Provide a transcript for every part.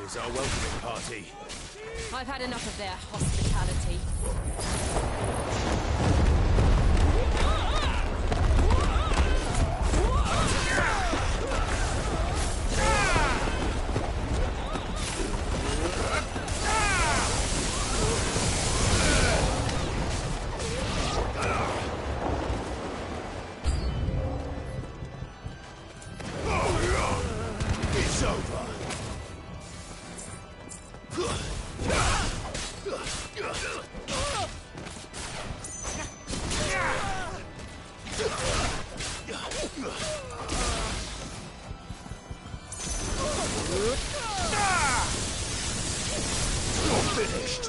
is our welcoming party. I've had enough of their hospitality. It's over. You're finished.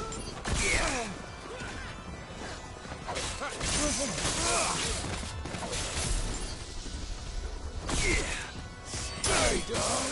Stay down.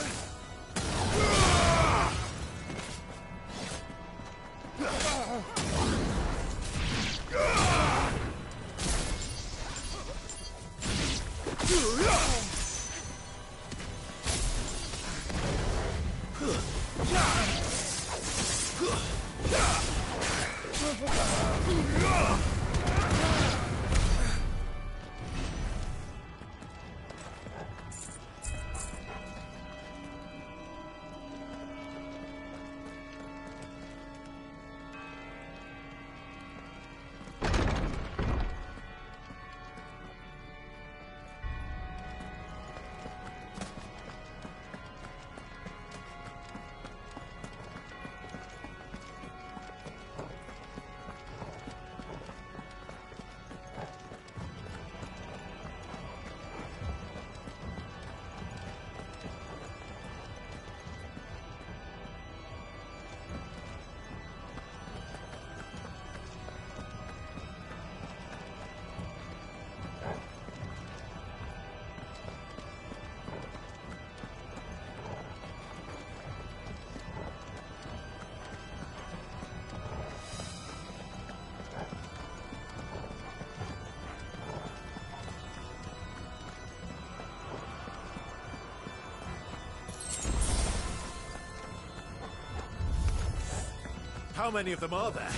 How many of them are there?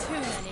Too many.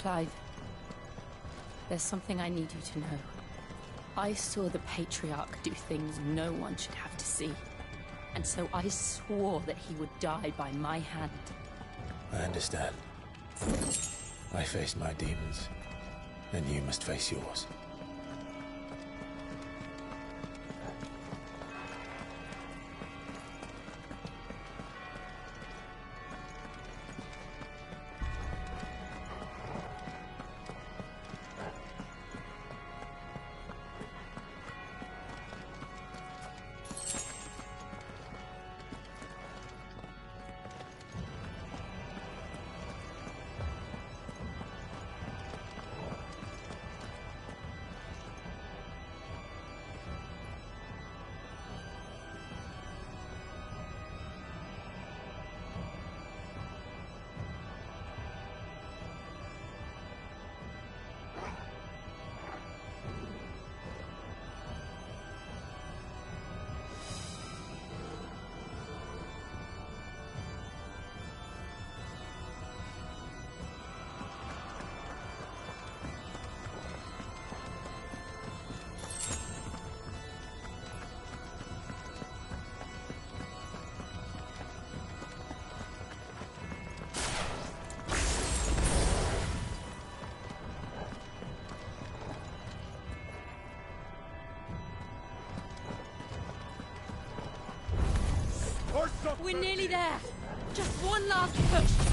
Clive, there's something I need you to know. I saw the Patriarch do things no one should have to see. And so I swore that he would die by my hand. I understand. I faced my demons, and you must face yours. We're nearly there. Just one last push.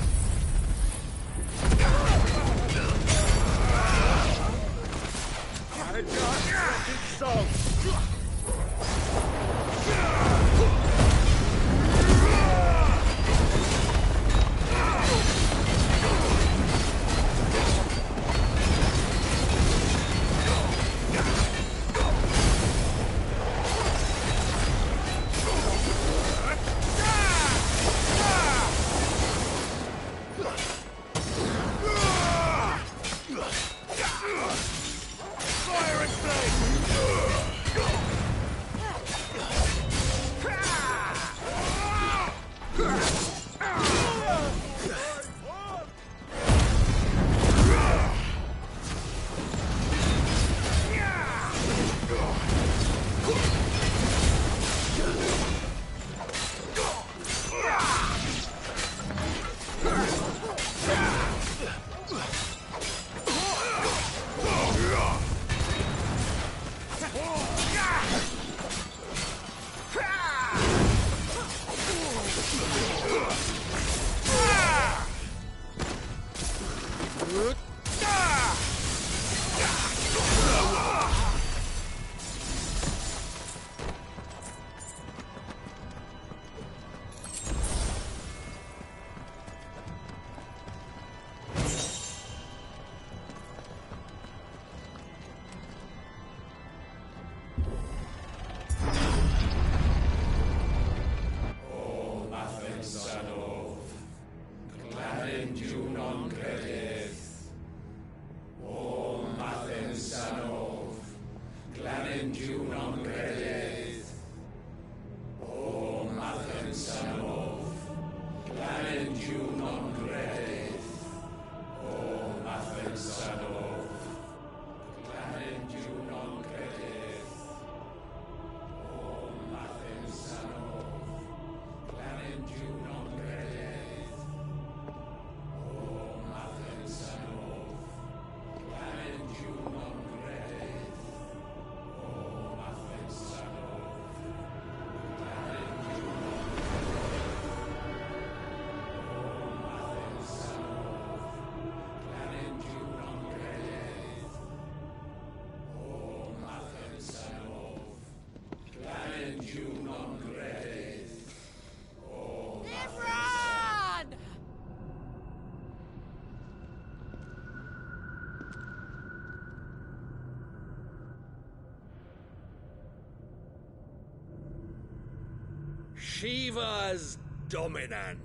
Shiva's dominant.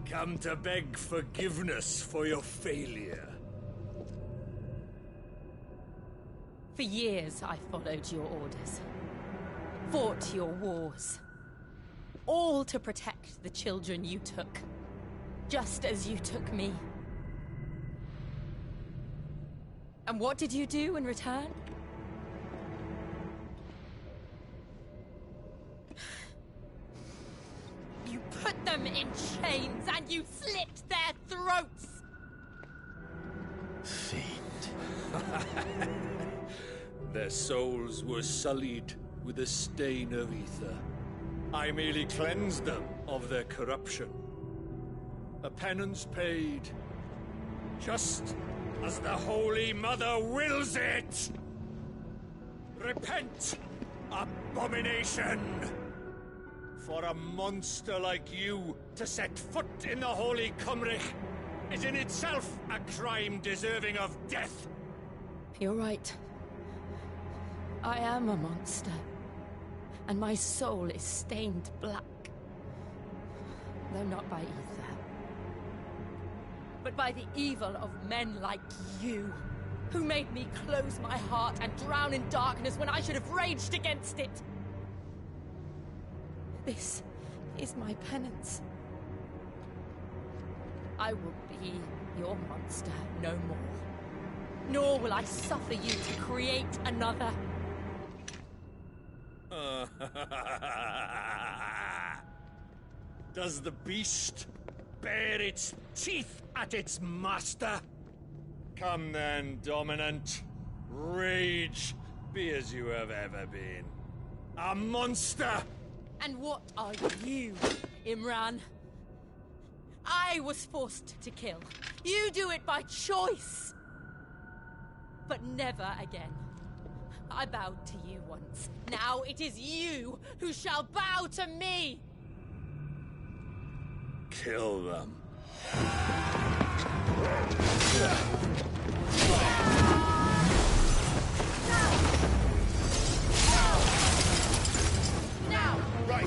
Come to beg forgiveness for your failure. For years, I followed your orders. Fought your wars. All to protect the children you took. Just as you took me. And what did you do in return? You put them in chains and you slit their throats! Fiend. Their souls were sullied with a stain of ether. I merely cleansed them of their corruption. A penance paid, just as the Holy Mother wills it! Repent, abomination! For a monster like you to set foot in the Holy Cymric is in itself a crime deserving of death. You're right. I am a monster. And my soul is stained black. Though not by ether. But by the evil of men like you, who made me close my heart and drown in darkness when I should have raged against it. This is my penance. I will be your monster no more. Nor will I suffer you to create another. Does the beast bare its teeth at its master? Come then, Dominant. Rage, be as you have ever been. A monster! And what are you, Imran? I was forced to kill. You do it by choice. But never again. I bowed to you once. Now it is you who shall bow to me! Kill them. Now! Right!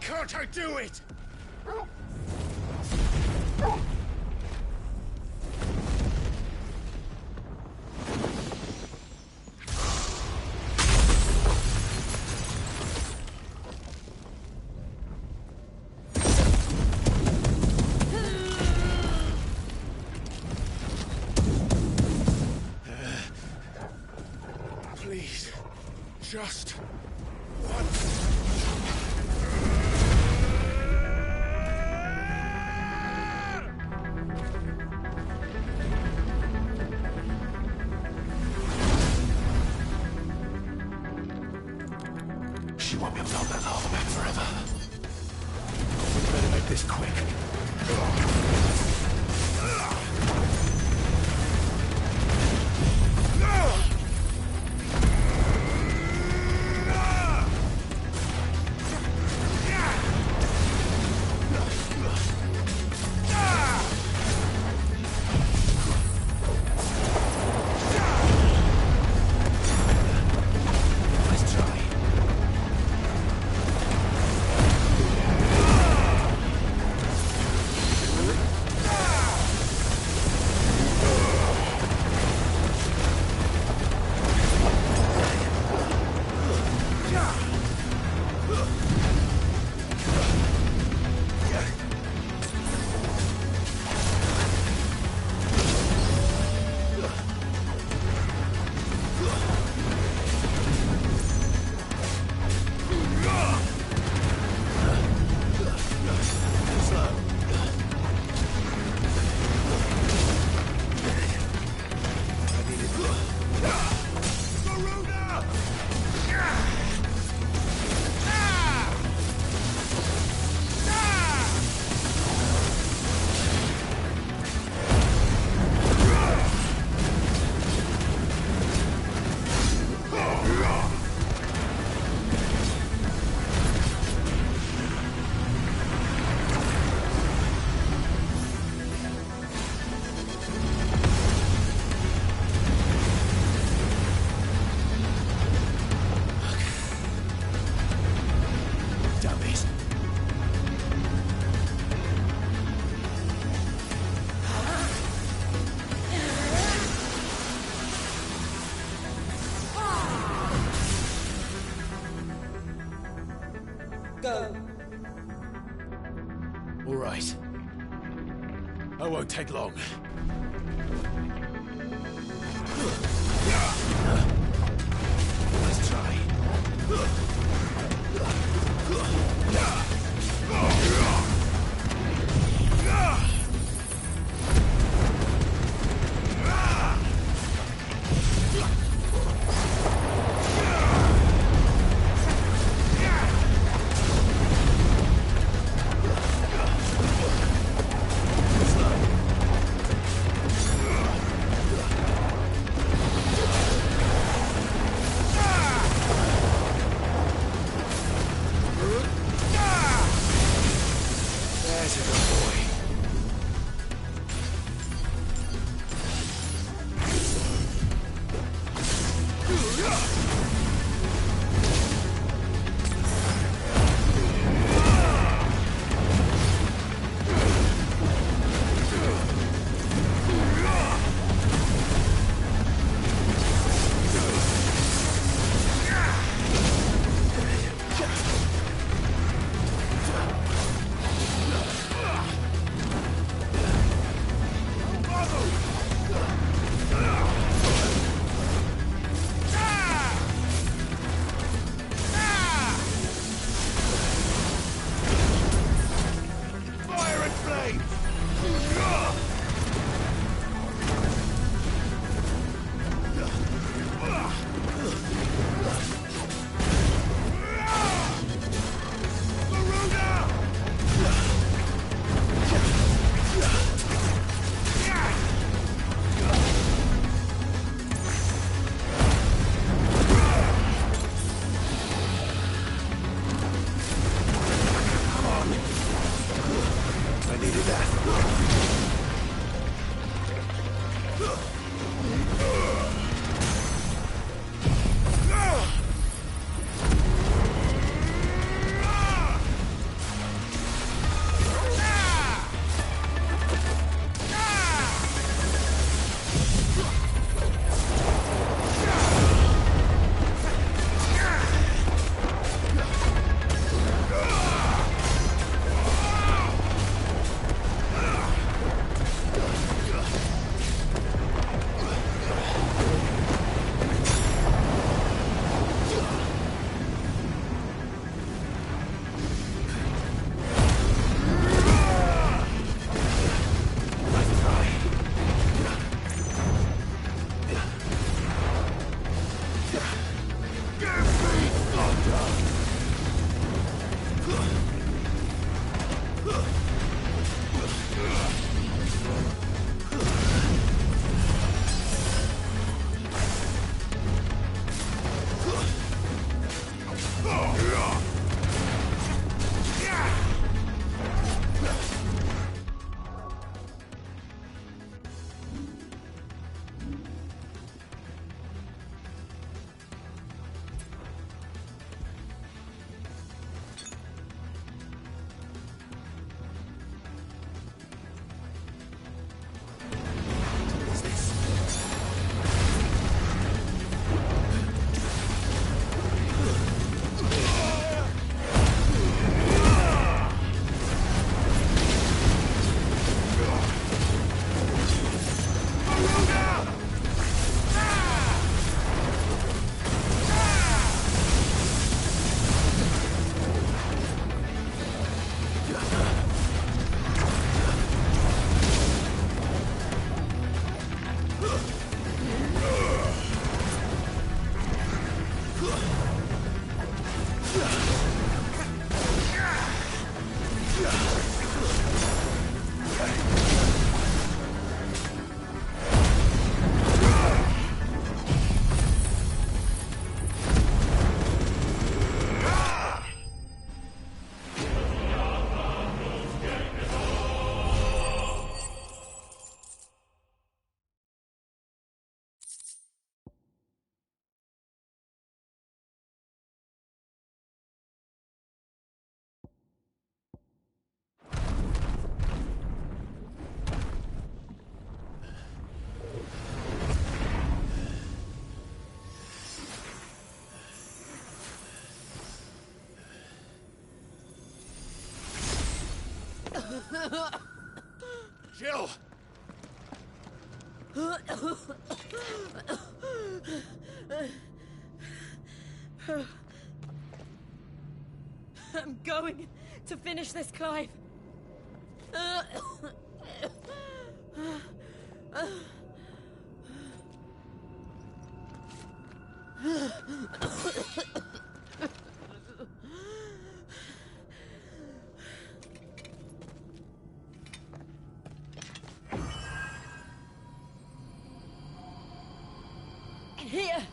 Can't I do it? Please, just once. She won't be able to hold that lava back forever. We better make this quick. No! Go. All right. I won't take long. Let's try. There's a good boy. Jill! I'm going to finish this, Clive. Here!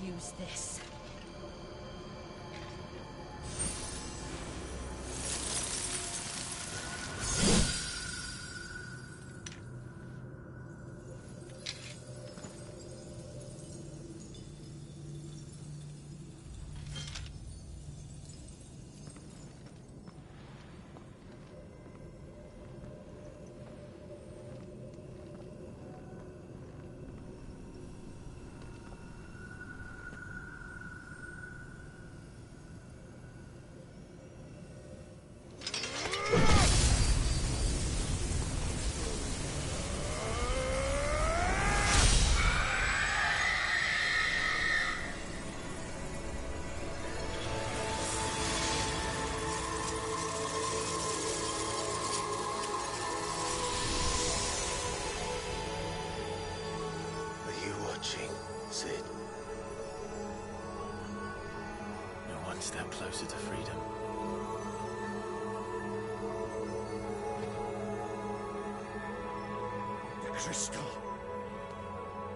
Use this. Sid. You're one step closer to freedom. The crystal.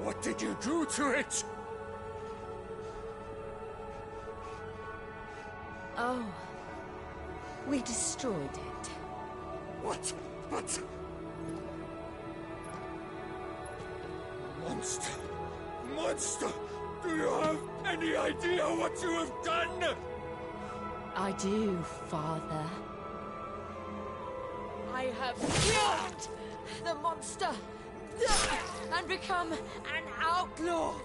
What did you do to it? Oh. We destroyed it. What? But... Monster! Monster! Do you have any idea what you have done? I do, Father. I have killed the monster and become an outlaw.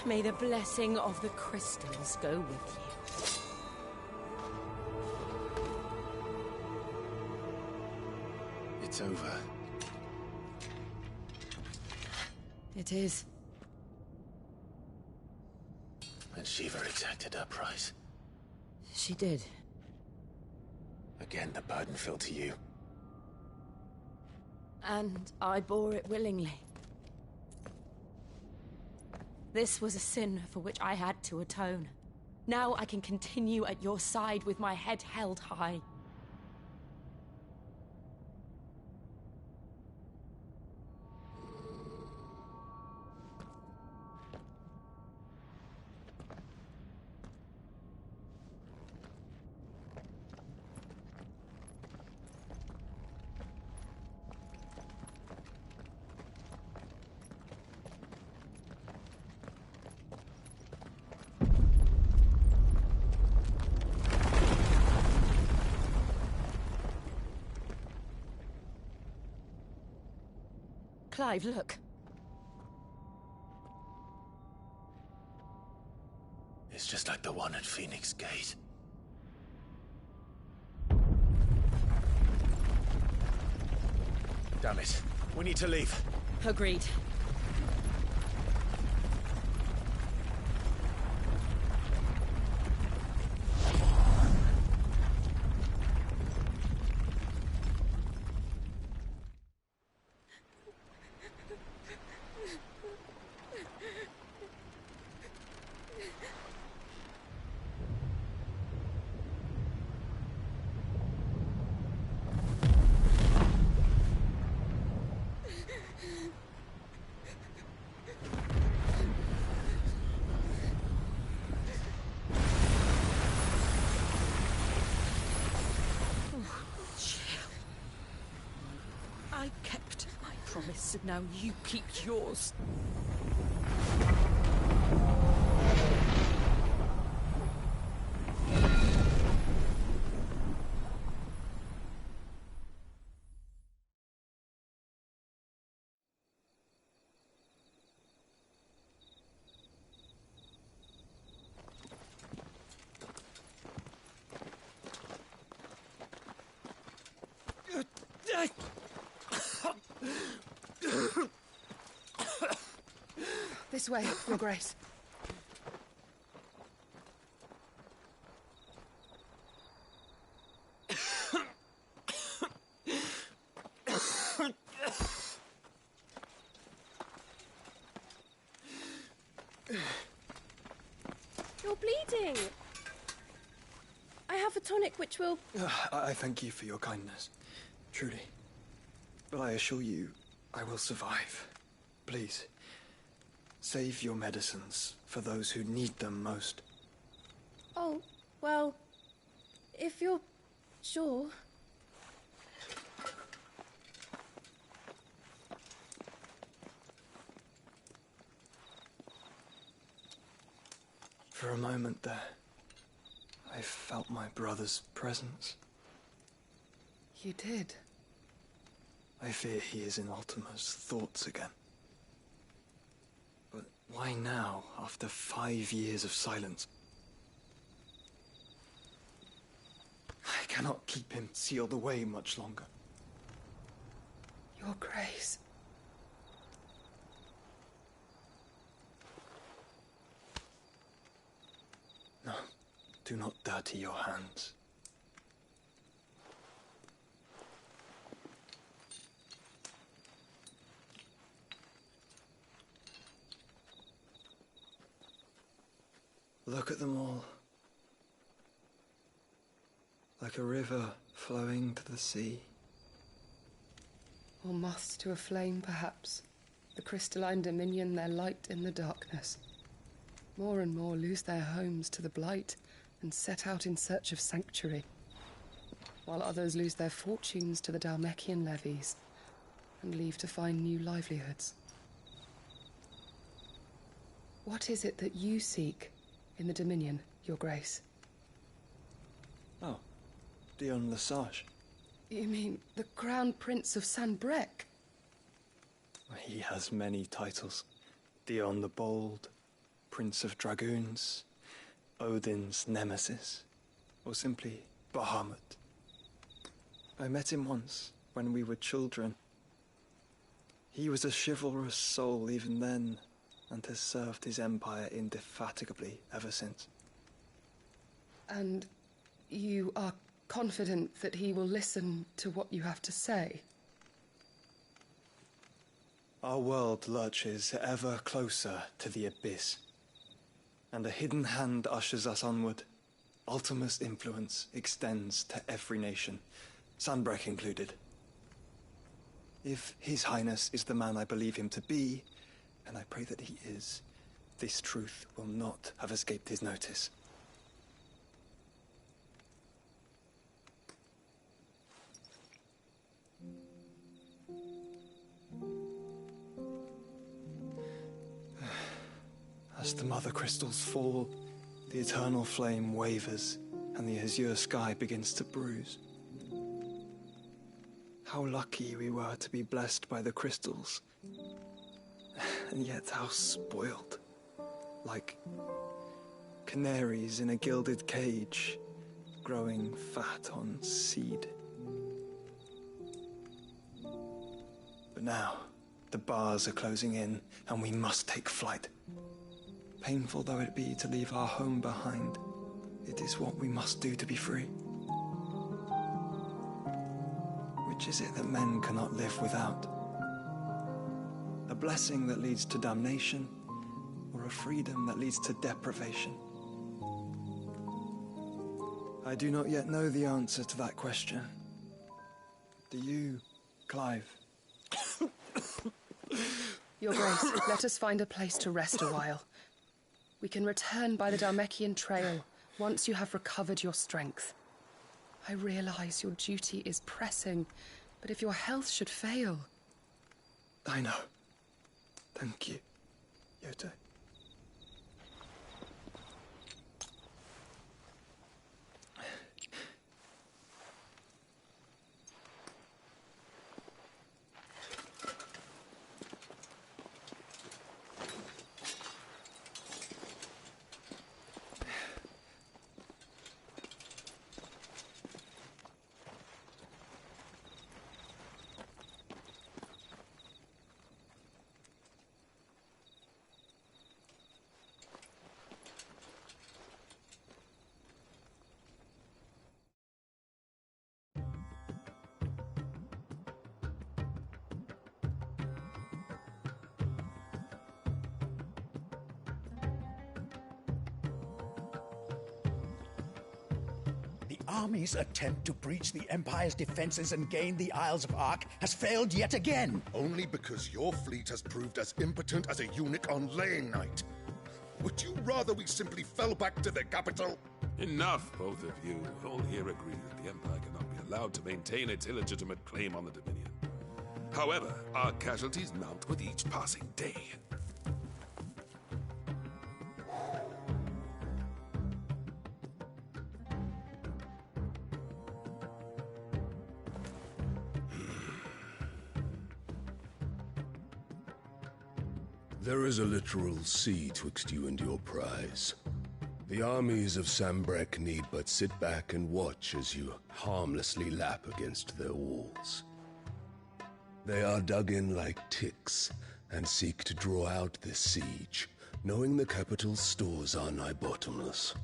May the blessing of the crystals go with you. It's over. It is. And Shiva exacted her price. She did. Again, the burden fell to you. And I bore it willingly. This was a sin for which I had to atone. Now I can continue at your side with my head held high. Clive, look. It's just like the one at Phoenix Gate. Damn it. We need to leave. Agreed. I kept my promise, and now you keep yours. This way, Your Grace. You're bleeding. I have a tonic which will... I thank you for your kindness, truly. But I assure you, I will survive. Please, save your medicines for those who need them most. Oh, well, if you're sure... For a moment there, I felt my brother's presence. You did? I fear he is in Ultima's thoughts again. But why now, after 5 years of silence? I cannot keep him sealed away much longer. Your Grace. No, do not dirty your hands. Look at them all. Like a river flowing to the sea. Or moths to a flame, perhaps. The crystalline dominion their light in the darkness. More and more lose their homes to the blight and set out in search of sanctuary, while others lose their fortunes to the Dhalmekian levies and leave to find new livelihoods. What is it that you seek in the Dominion, Your Grace? Oh, Dion Lesage. You mean the Crown Prince of Sanbreque? He has many titles. Dion the Bold, Prince of Dragoons, Odin's Nemesis, or simply Bahamut. I met him once, when we were children. He was a chivalrous soul even then, and has served his empire indefatigably ever since. And you are confident that he will listen to what you have to say? Our world lurches ever closer to the abyss, and a hidden hand ushers us onward. Ultima's influence extends to every nation, Sanbreque included. If His Highness is the man I believe him to be, and I pray that he is, this truth will not have escaped his notice. As the mother crystals fall, the eternal flame wavers, and the azure sky begins to bruise. How lucky we were to be blessed by the crystals, and yet how spoiled. Like canaries in a gilded cage, growing fat on seed. But now, the bars are closing in, and we must take flight. Painful though it be to leave our home behind, it is what we must do to be free. Which is it that men cannot live without? A blessing that leads to damnation, or a freedom that leads to deprivation? I do not yet know the answer to that question. Do you, Clive? Your Grace, let us find a place to rest a while. We can return by the Dhalmekian trail once you have recovered your strength. I realize your duty is pressing, but if your health should fail... I know. Thank you, Yote. army's attempt to breach the Empire's defenses and gain the Isles of Ark has failed yet again. Only because your fleet has proved as impotent as a eunuch on laying night. Would you rather we simply fell back to the capital? Enough, both of you. All here agree that the Empire cannot be allowed to maintain its illegitimate claim on the Dominion. However, our casualties mount with each passing day. There is a literal sea twixt you and your prize. The armies of Sambrek need but sit back and watch as you harmlessly lap against their walls. They are dug in like ticks and seek to draw out this siege, knowing the capital's stores are nigh bottomless.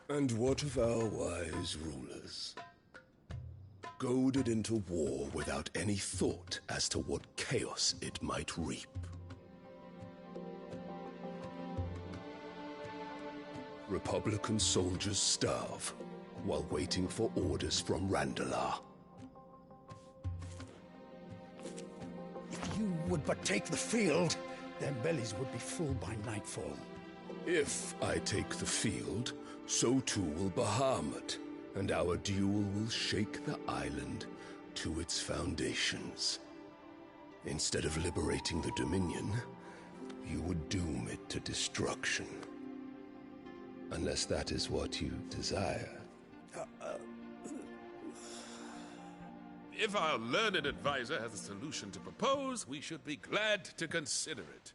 And what of our wise rulers? Goaded into war without any thought as to what chaos it might reap. Republican soldiers starve while waiting for orders from Randalar. If you would but take the field, their bellies would be full by nightfall. If I take the field, so too will Bahamut, and our duel will shake the island to its foundations. Instead of liberating the Dominion, you would doom it to destruction. Unless that is what you desire. If our learned advisor has a solution to propose, we should be glad to consider it.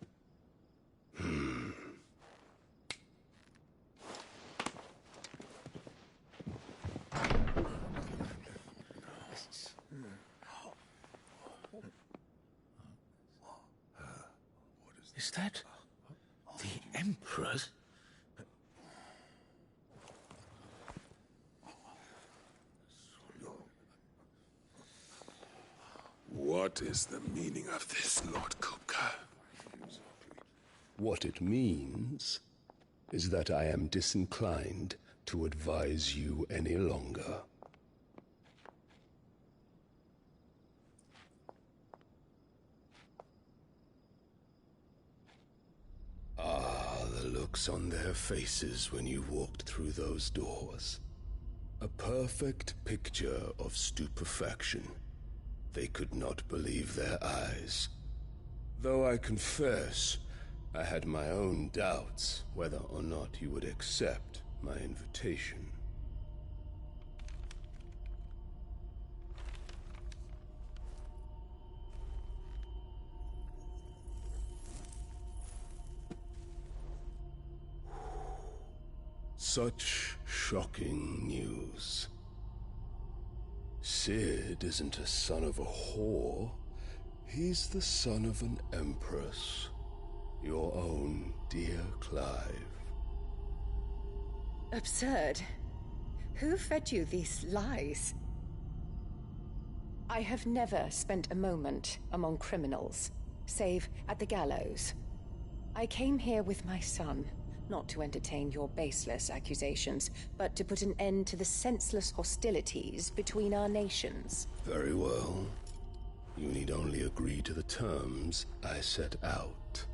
Is that the Emperor's? What is the meaning of this, Lord Kupka? What it means is that I am disinclined to advise you any longer. Ah, the looks on their faces when you walked through those doors. A perfect picture of stupefaction. They could not believe their eyes. Though I confess, I had my own doubts whether or not you would accept my invitation. Such shocking news. Sid isn't a son of a whore. He's the son of an empress. Your own dear Clive. Absurd. Who fed you these lies? I have never spent a moment among criminals, save at the gallows. I came here with my son, not to entertain your baseless accusations, but to put an end to the senseless hostilities between our nations. Very well. You need only agree to the terms I set out.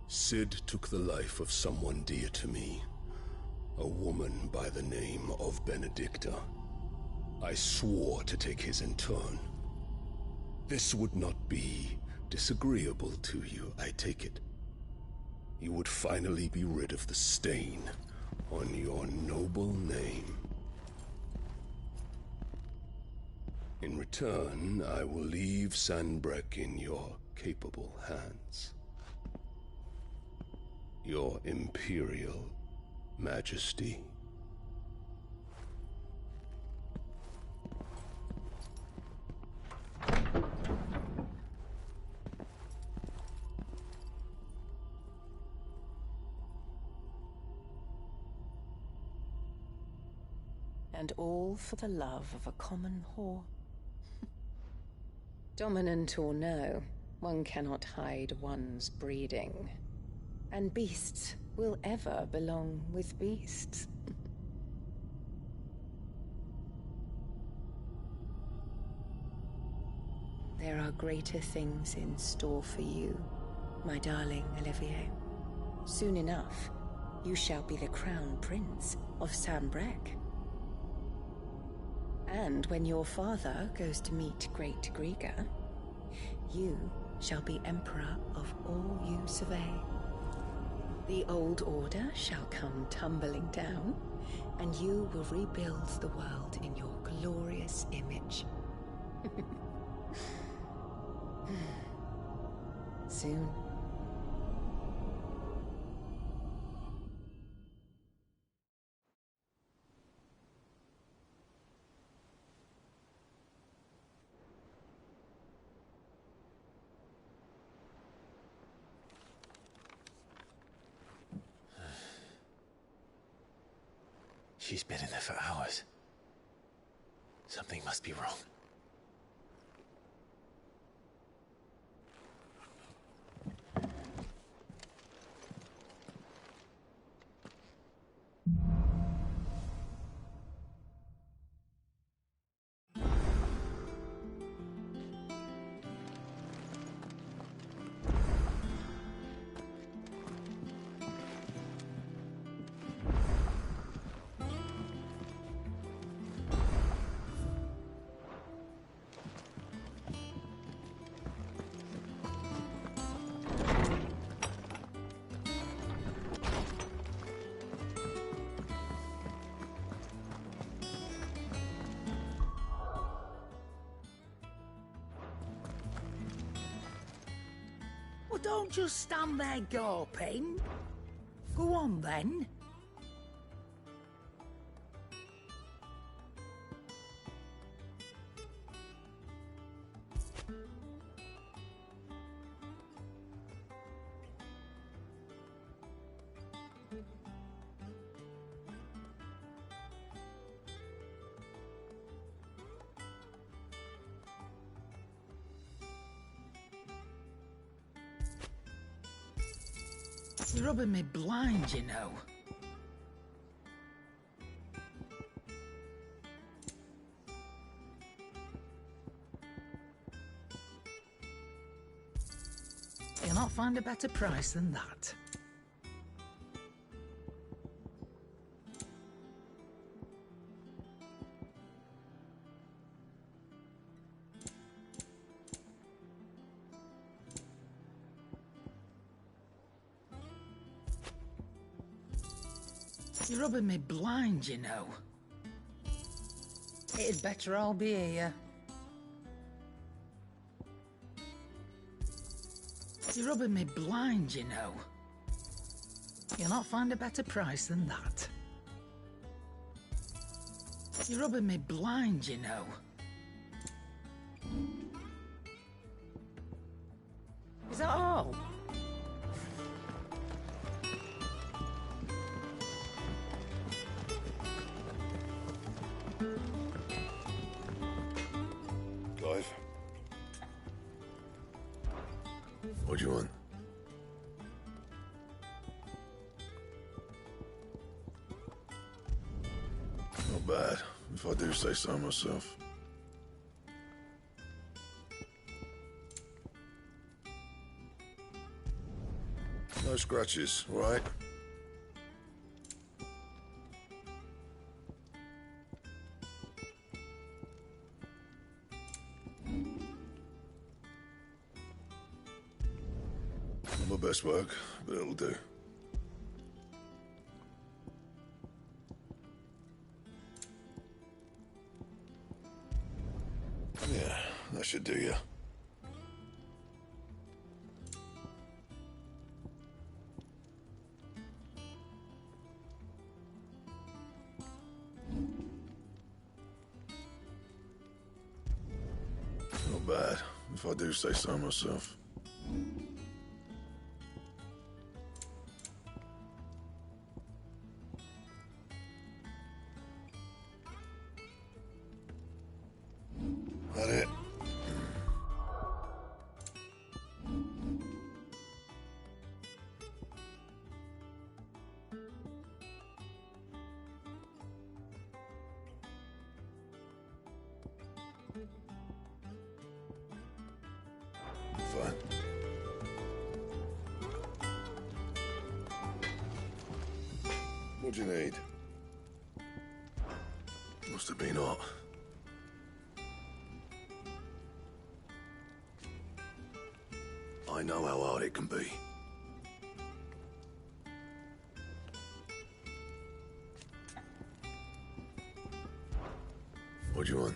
Sid took the life of someone dear to me, a woman by the name of Benedicta. I swore to take his in turn. This would not be disagreeable to you, I take it. You would finally be rid of the stain on your noble name. In return, I will leave Sanbreque in your capable hands. Your Imperial Majesty. And all for the love of a common whore. Dominant or no, one cannot hide one's breeding. And beasts will ever belong with beasts. There are greater things in store for you, my darling Olivier. Soon enough, you shall be the crown prince of Sambrec. And when your father goes to meet Great Grieger, you shall be emperor of all you survey. The old order shall come tumbling down, and you will rebuild the world in your glorious image. Soon. She's been in there for hours. Something must be wrong. Well, don't just stand there gawping. Go on, then. You're rubbing me blind, you know. You'll not find a better price than that. You're rubbing me blind, you know. It'd better all be here. You're rubbing me blind, you know. You'll not find a better price than that. You're rubbing me blind, you know. Is that all? Clive? What do you want? Not bad, if I do say so myself. No scratches, right? Not my best work, but it'll do. Yeah, that should do you. Not bad, if I do say so myself. That it? What do you need? Must have been hot. I know how hard it can be. What do you want?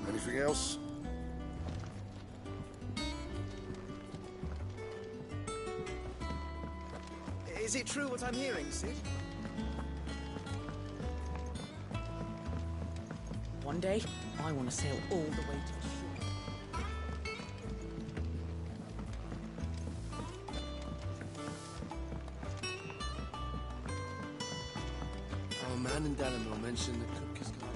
Anything else? Is it true what I'm hearing, Sid? One day, I want to sail all the way to the shore. Our man in Dalamore mentioned the cook is gone.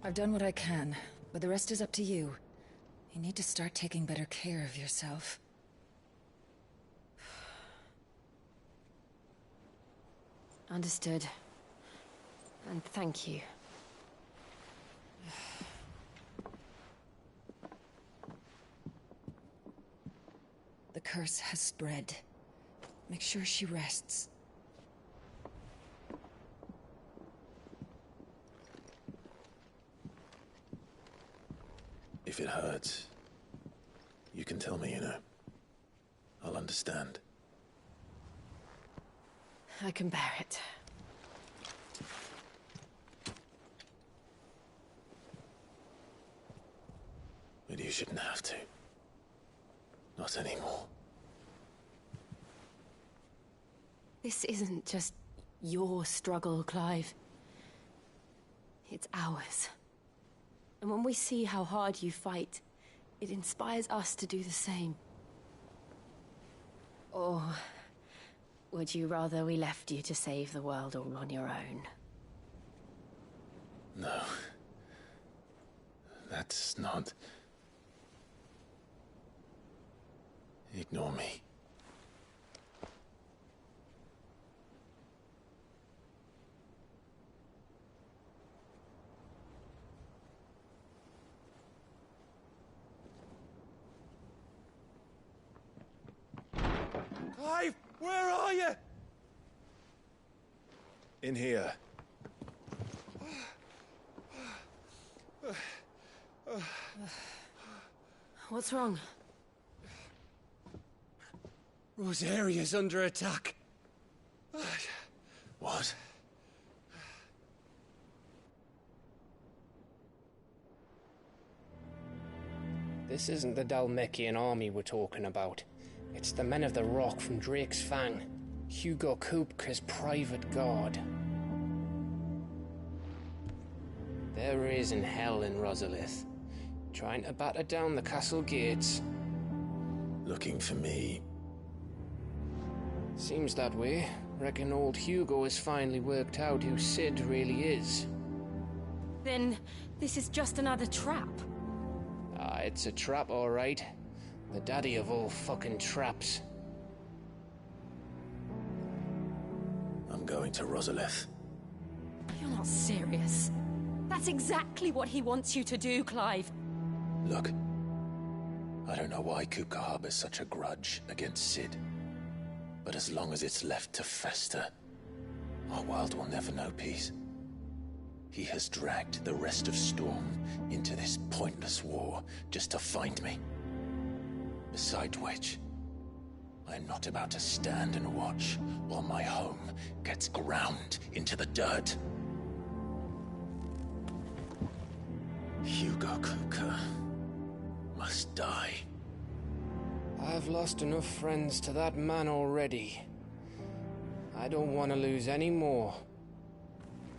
I've done what I can, but the rest is up to you. You need to start taking better care of yourself. Understood. And thank you. The curse has spread. Make sure she rests. If it hurts, you can tell me, you know. I'll understand. I can bear it. But you shouldn't have to. Not anymore. This isn't just your struggle, Clive. It's ours. And when we see how hard you fight, it inspires us to do the same. Or would you rather we left you to save the world all on your own? No. That's not... Ignore me. Clive, where are you? In here. What's wrong? Rosaria's under attack. What? This isn't the Dalmekian army we're talking about. It's the men of the Rock from Drake's Fang. Hugo Kupka's private guard. They're raising hell in Rosalith, trying to batter down the castle gates. Looking for me. Seems that way. Reckon old Hugo has finally worked out who Sid really is. Then this is just another trap. Ah, it's a trap, all right. The daddy of all fucking traps. I'm going to Rosalith. You're not serious. That's exactly what he wants you to do, Clive. Look, I don't know why Kupka harbors such a grudge against Sid. But as long as it's left to fester, our world will never know peace. He has dragged the rest of Storm into this pointless war just to find me. Besides which, I'm not about to stand and watch while my home gets ground into the dirt. Hugo Kupka must die. I've lost enough friends to that man already. I don't want to lose any more.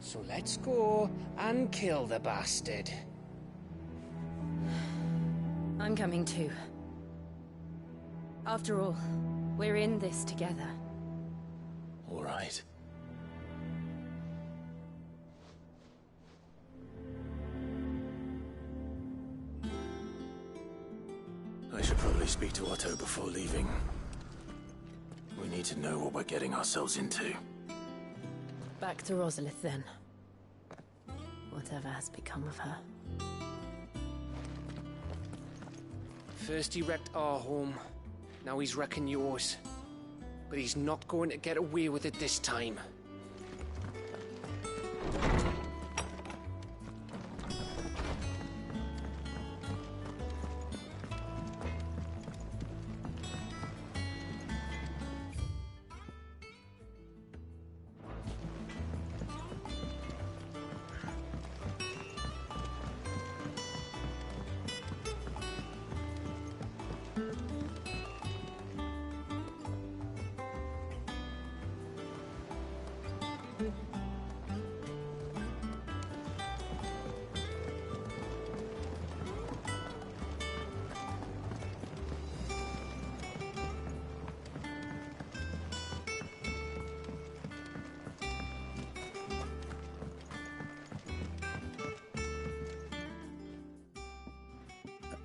So let's go and kill the bastard. I'm coming too. After all, We're in this together. All right. I should probably speak to Otto before leaving. We need to know what we're getting ourselves into. Back to Rosalith, then. Whatever has become of her. First he wrecked our home, now he's wrecking yours. But he's not going to get away with it this time.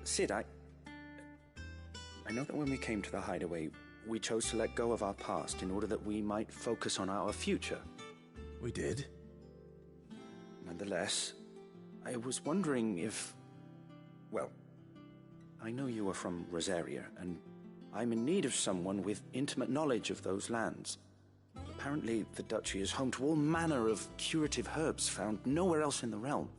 Sid, I know that when we came to the hideaway, we chose to let go of our past in order that we might focus on our future. We did? Nonetheless, I was wondering if... Well, I know you are from Rosaria, and I'm in need of someone with intimate knowledge of those lands. Apparently, the Duchy is home to all manner of curative herbs found nowhere else in the realm.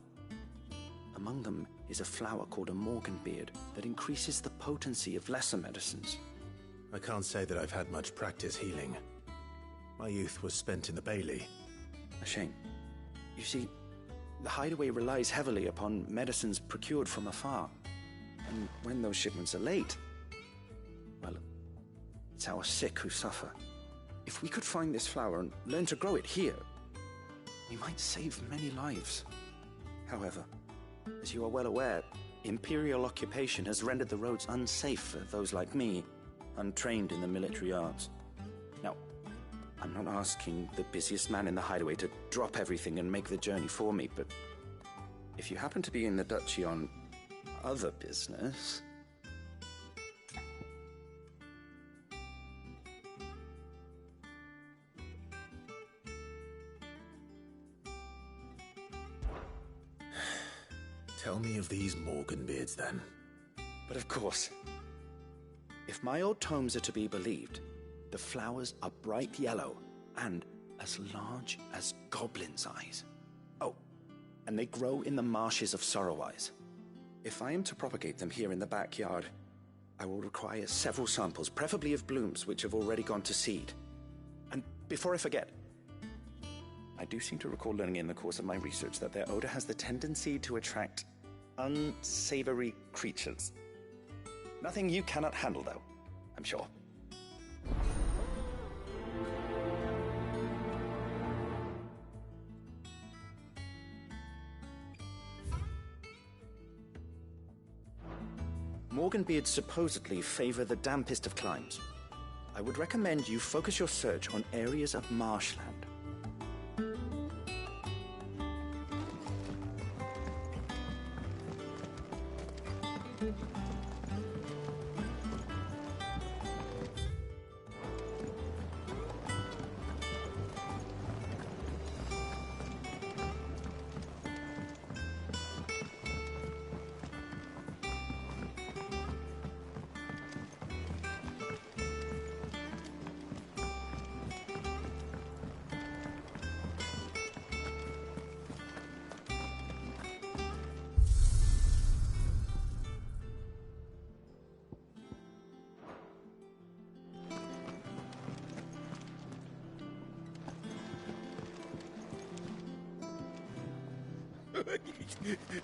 Among them is a flower called a Morganbeard that increases the potency of lesser medicines. I can't say that I've had much practice healing. My youth was spent in the Bailey. A shame. You see, the hideaway relies heavily upon medicines procured from afar. And when those shipments are late, well, it's our sick who suffer. If we could find this flower and learn to grow it here, we might save many lives. However, as you are well aware, Imperial occupation has rendered the roads unsafe for those like me, untrained in the military arts. Now, I'm not asking the busiest man in the hideaway to drop everything and make the journey for me, but if you happen to be in the Duchy on other business... Tell me of these Morganbeards, then. But of course. If my old tomes are to be believed, the flowers are bright yellow and as large as goblins' eyes. Oh, and they grow in the marshes of Sorrowise. If I am to propagate them here in the backyard, I will require several samples, preferably of blooms which have already gone to seed. And before I forget, I do seem to recall learning in the course of my research that their odor has the tendency to attract unsavory creatures. Nothing you cannot handle, though, I'm sure. Morganbeards supposedly favor the dampest of climes. I would recommend you focus your search on areas of marshland.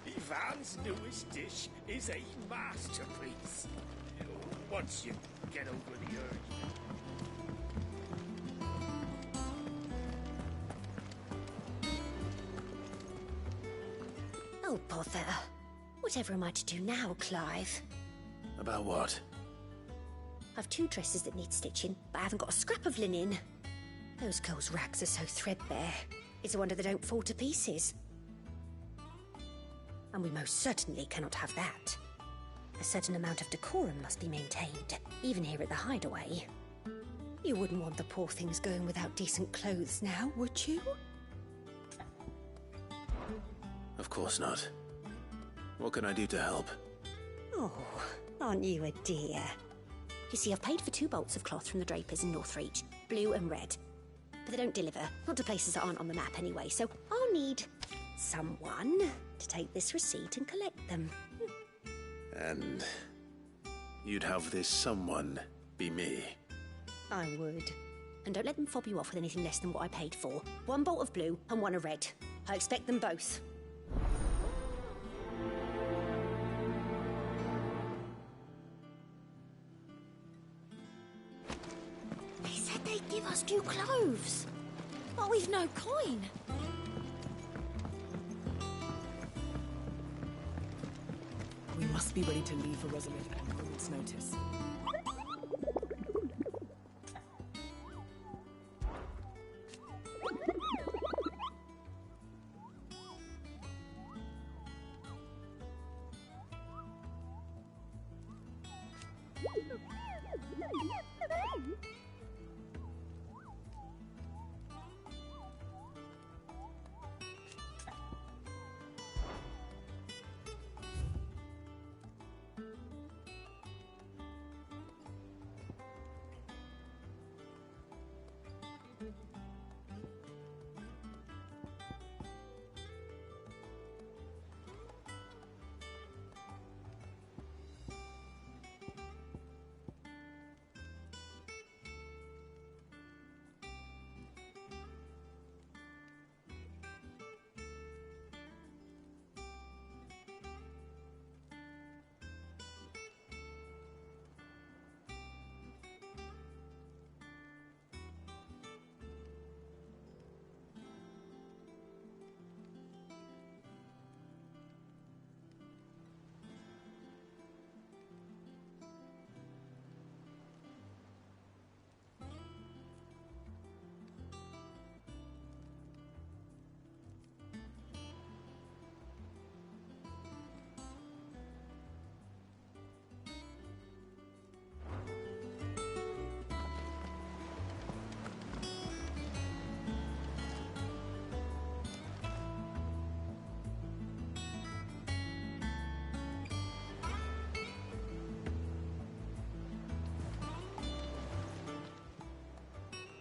Ivan's newest dish is a masterpiece. Once you get over the urge. Oh, bother. Whatever am I to do now, Clive? About what? I've 2 dresses that need stitching, but I haven't got a scrap of linen. Those girls' rags are so threadbare. It's a wonder they don't fall to pieces. And we most certainly cannot have that. A certain amount of decorum must be maintained, even here at the Hideaway. You wouldn't want the poor things going without decent clothes now, would you? Of course not. What can I do to help? Oh, aren't you a dear? You see, I've paid for 2 bolts of cloth from the drapers in Northreach, blue and red. But they don't deliver, not to places that aren't on the map anyway, so I'll need someone to take this receipt and collect them. And you'd have this someone be me? I would. And don't let them fob you off with anything less than what I paid for. 1 bolt of blue and 1 of red. I expect them both. They said they'd give us new clothes. But we've no coin. We must be ready to leave for Rosalind at a moment's notice.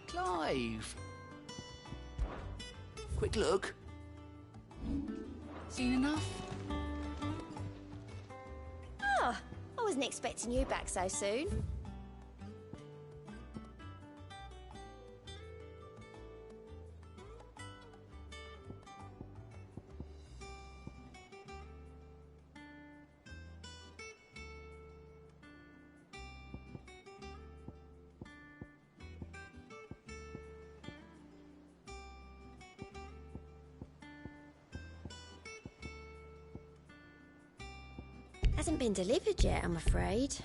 Clive! Quick look. Seen enough? Oh, I wasn't expecting you back so soon. Hasn't been delivered yet, I'm afraid.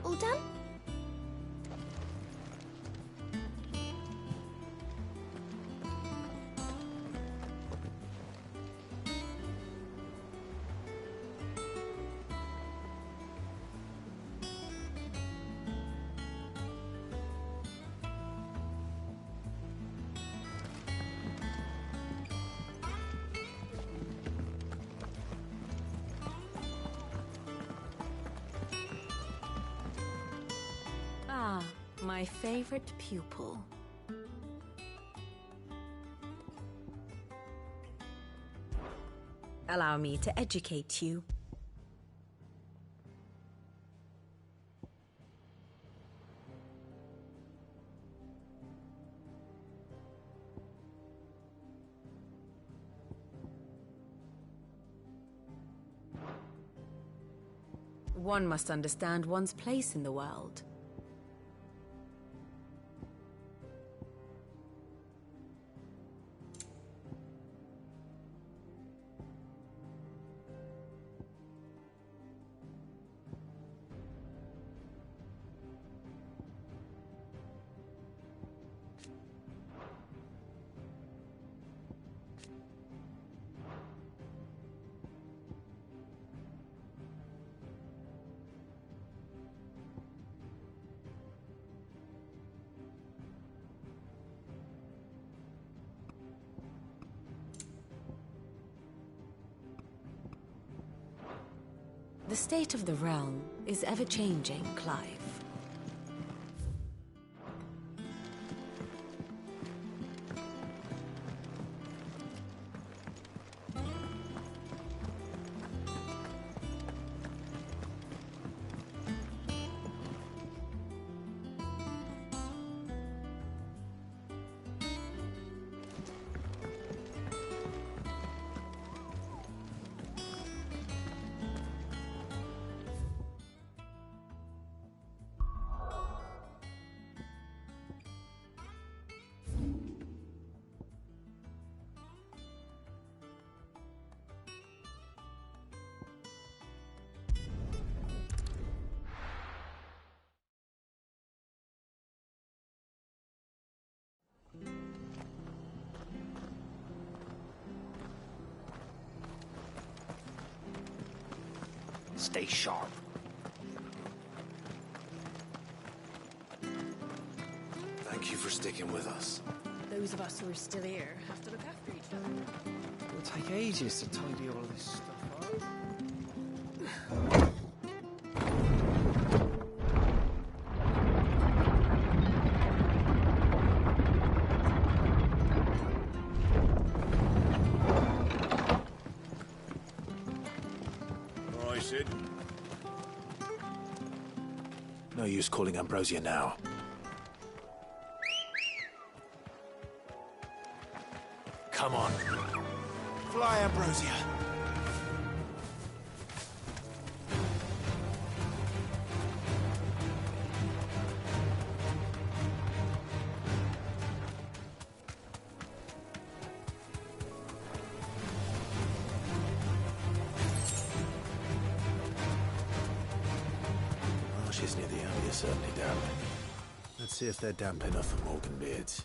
All done? Ah, my favorite pupil. Allow me to educate you. One must understand one's place in the world. The state of the realm is ever-changing, Clive. Stay sharp. Thank you for sticking with us. Those of us who are still here have to look after each other. It'll take ages to tidy all this stuff up. All right, Sid. No use calling Ambrosia now. Come on. Fly, Ambrosia. Marshes near the alley are certainly damp. Let's see if they're damp enough for Morgan beards.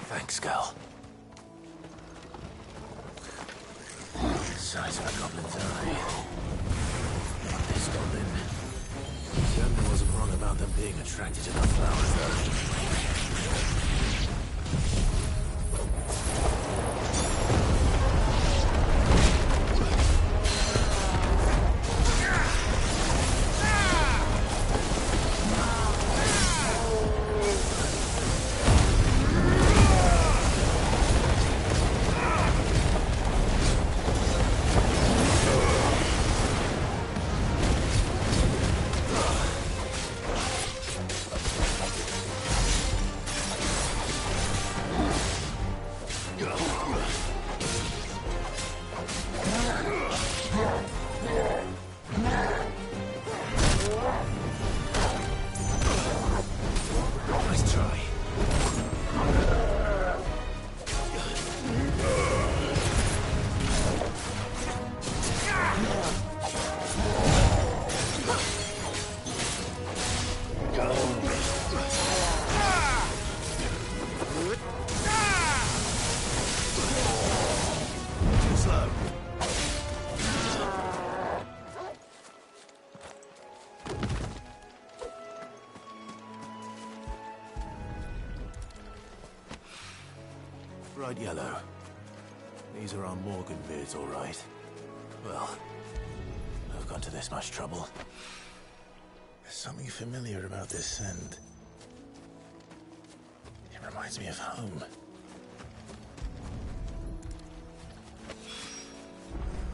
Thanks, Gal. Size of a goblin's eye. This goblin. Certainly wasn't wrong about them being attracted to the flowers, though. Bright yellow. These are our Morgan beards, all right. Well, I've gone to this much trouble. There's something familiar about this scent. It reminds me of home.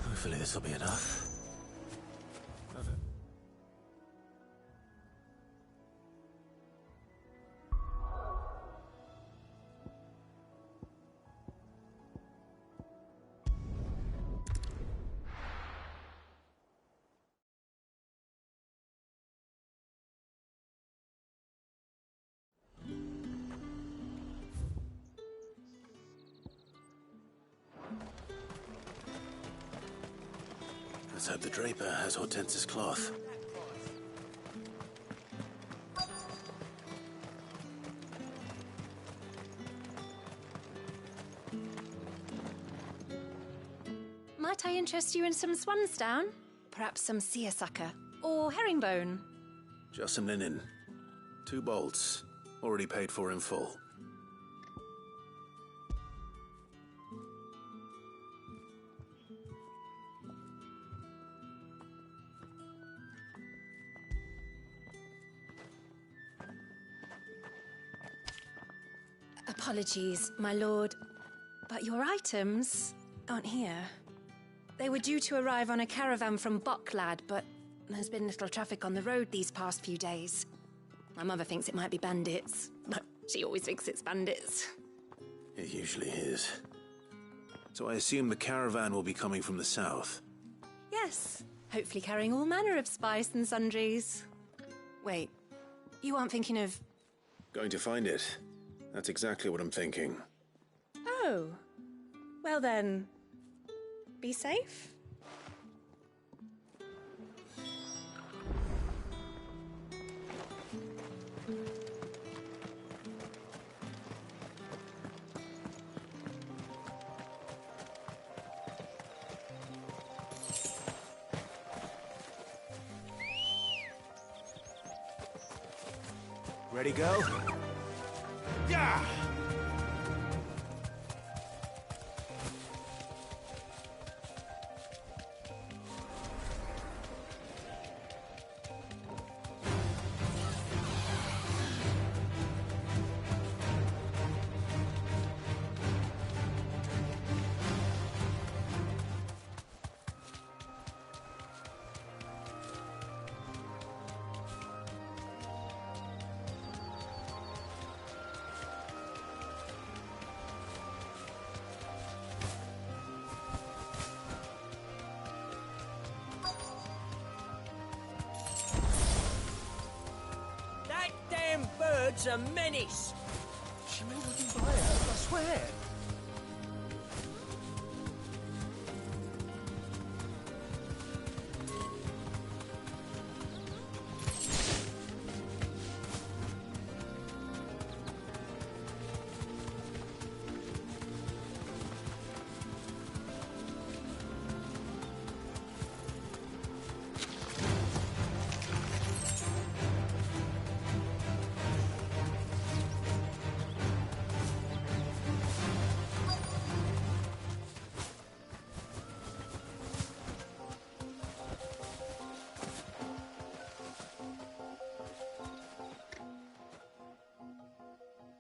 Hopefully this will be enough. Let's hope the Draper has Hortense's cloth. Might I interest you in some swansdown? Perhaps some seersucker or herringbone? Just some linen. 2 bolts. Already paid for in full. Apologies, my lord, but your items aren't here. They were due to arrive on a caravan from Bucklad, but there's been little traffic on the road these past few days. My mother thinks it might be bandits, but she always thinks it's bandits. It usually is. So I assume the caravan will be coming from the south. Yes, hopefully carrying all manner of spice and sundries. Wait, you aren't thinking of... Going to find it. That's exactly what I'm thinking. Oh, well then, be safe. Ready, go? Yeah! Bird's a menace. She may not be by her, I swear.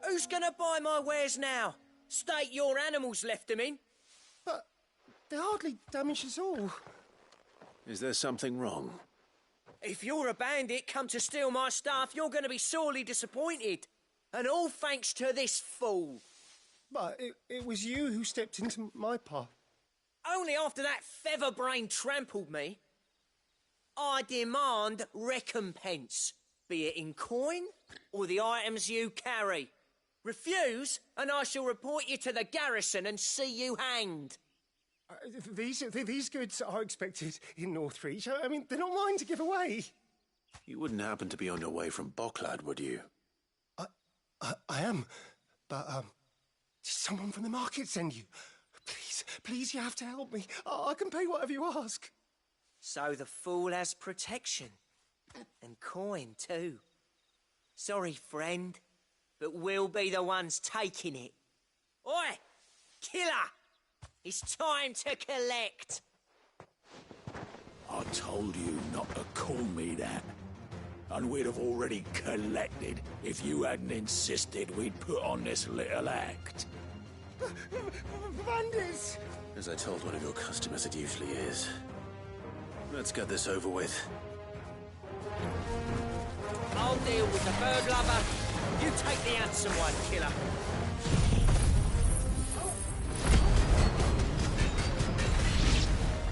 Who's gonna buy my wares now? State your animals left them in. But they're hardly damaged at all. Is there something wrong? If you're a bandit come to steal my stuff, you're gonna be sorely disappointed. And all thanks to this fool. But it was you who stepped into my path. Only after that feather-brain trampled me. I demand recompense, be it in coin or the items you carry. Refuse, and I shall report you to the garrison and see you hanged. These goods are expected in Northreach. I mean, they're not mine to give away. You wouldn't happen to be on your way from Bucklad, would you? I am, but did someone from the market send you? Please, you have to help me. I can pay whatever you ask. So the fool has protection. And coin, too. Sorry, friend, but we'll be the ones taking it. Oi! Killer! It's time to collect! I told you not to call me that. And we'd have already collected if you hadn't insisted we'd put on this little act. Bandits! As I told one of your customers, it usually is. Let's get this over with. I'll deal with the bird lover. You take the handsome one, killer.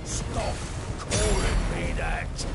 Stop calling me that!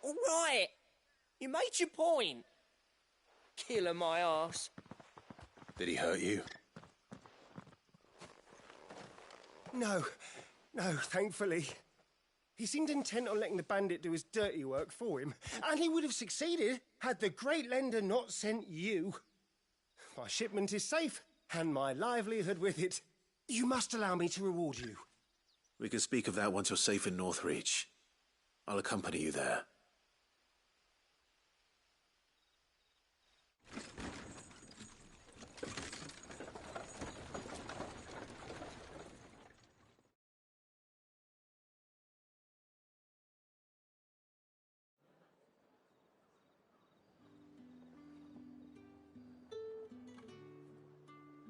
All right. You made your point. Killer my ass. Did he hurt you? No, thankfully. He seemed intent on letting the bandit do his dirty work for him, and he would have succeeded had the Great Lender not sent you. My shipment is safe, and my livelihood with it. You must allow me to reward you. We can speak of that once you're safe in Northreach. I'll accompany you there.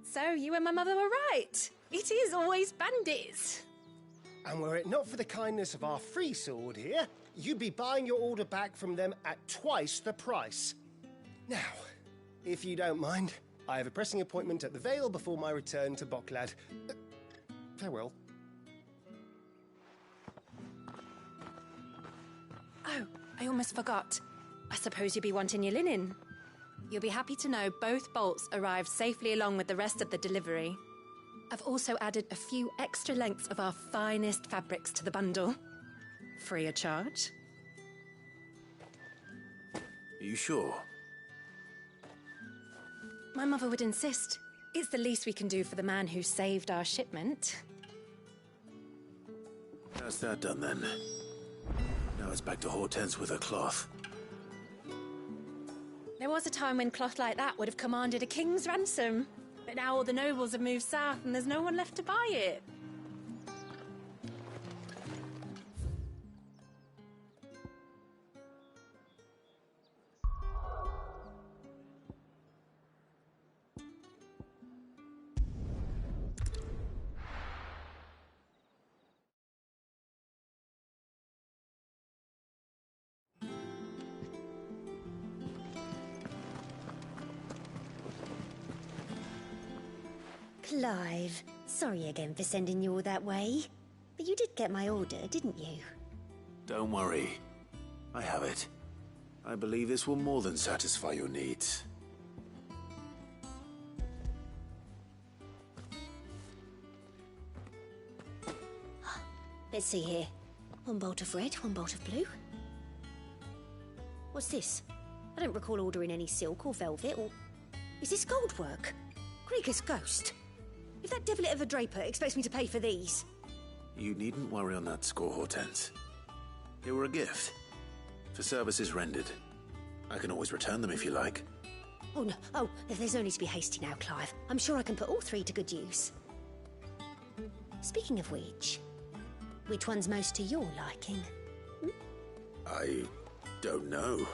So you and my mother were right. It is always bandits. And were it not for the kindness of our free sword here, you'd be buying your order back from them at twice the price. Now, if you don't mind, I have a pressing appointment at the Vale before my return to Boklad. Farewell. Oh, I almost forgot. I suppose you'll be wanting your linen. You'll be happy to know both bolts arrived safely along with the rest of the delivery. I've also added a few extra lengths of our finest fabrics to the bundle. Free of charge. Are you sure? My mother would insist. It's the least we can do for the man who saved our shipment. That's that done then. Now it's back to Hortense with her cloth. There was a time when cloth like that would have commanded a king's ransom. But now all the nobles have moved south and there's no one left to buy it. Clive, sorry again for sending you all that way. But you did get my order, didn't you? Don't worry. I have it. I believe this will more than satisfy your needs. Let's see here. One bolt of red, one bolt of blue. What's this? I don't recall ordering any silk or velvet or... Is this gold work? Krieger's ghost. If that devilet of a draper expects me to pay for these... You needn't worry on that score, Hortense. They were a gift. For services rendered. I can always return them if you like. Oh, no. Oh, there's no need to be hasty now, Clive. I'm sure I can put all three to good use. Speaking of which one's most to your liking? I don't know.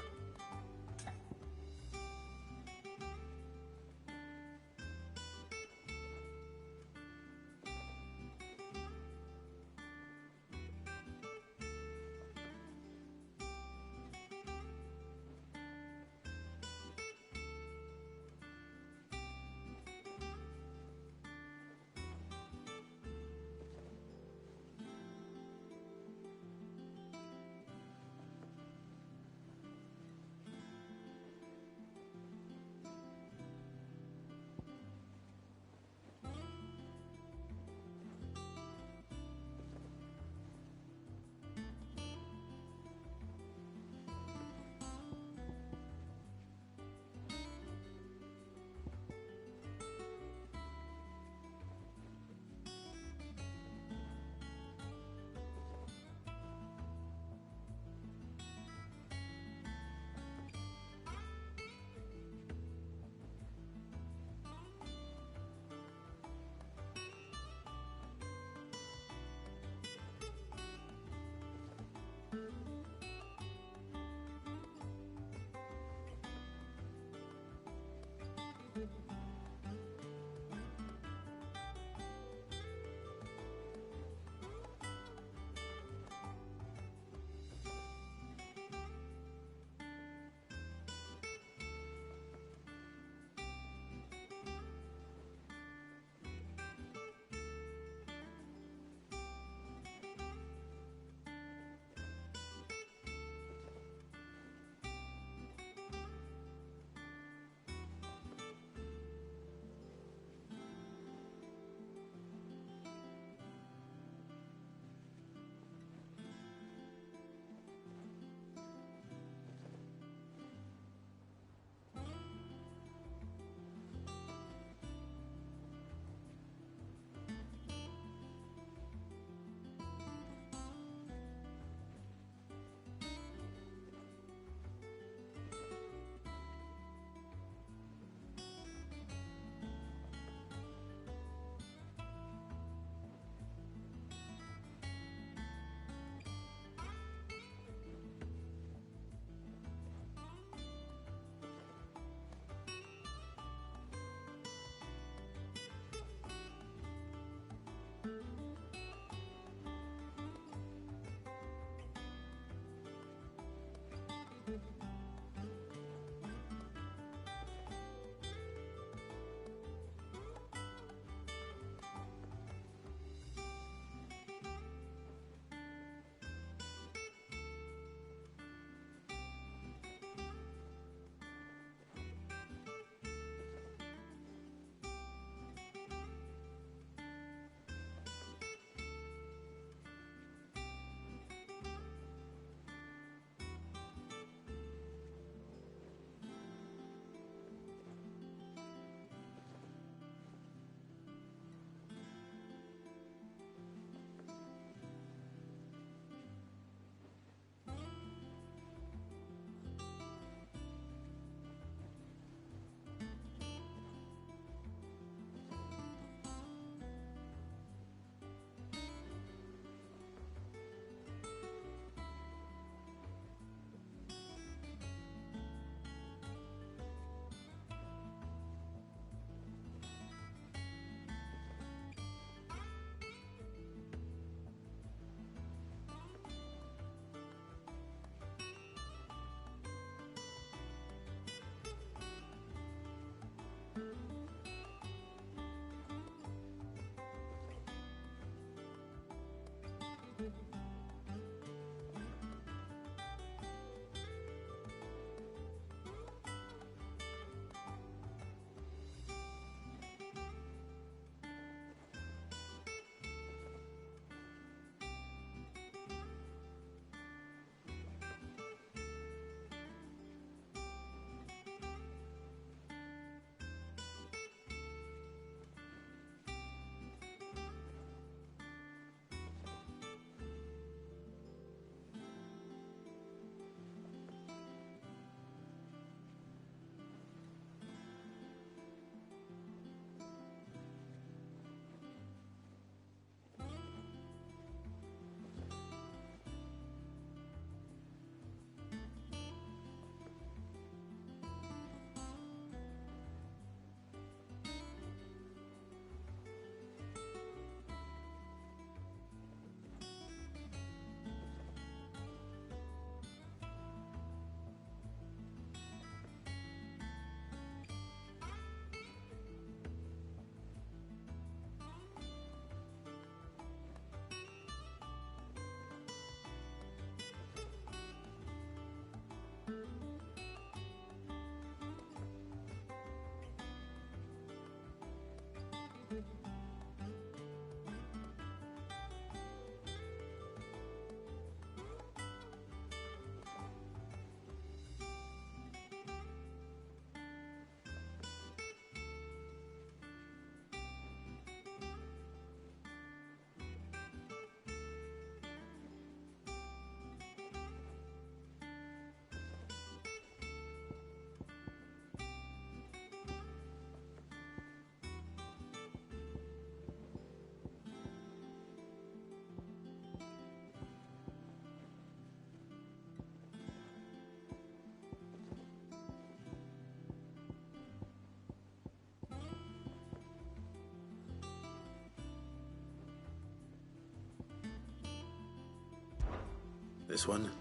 This one,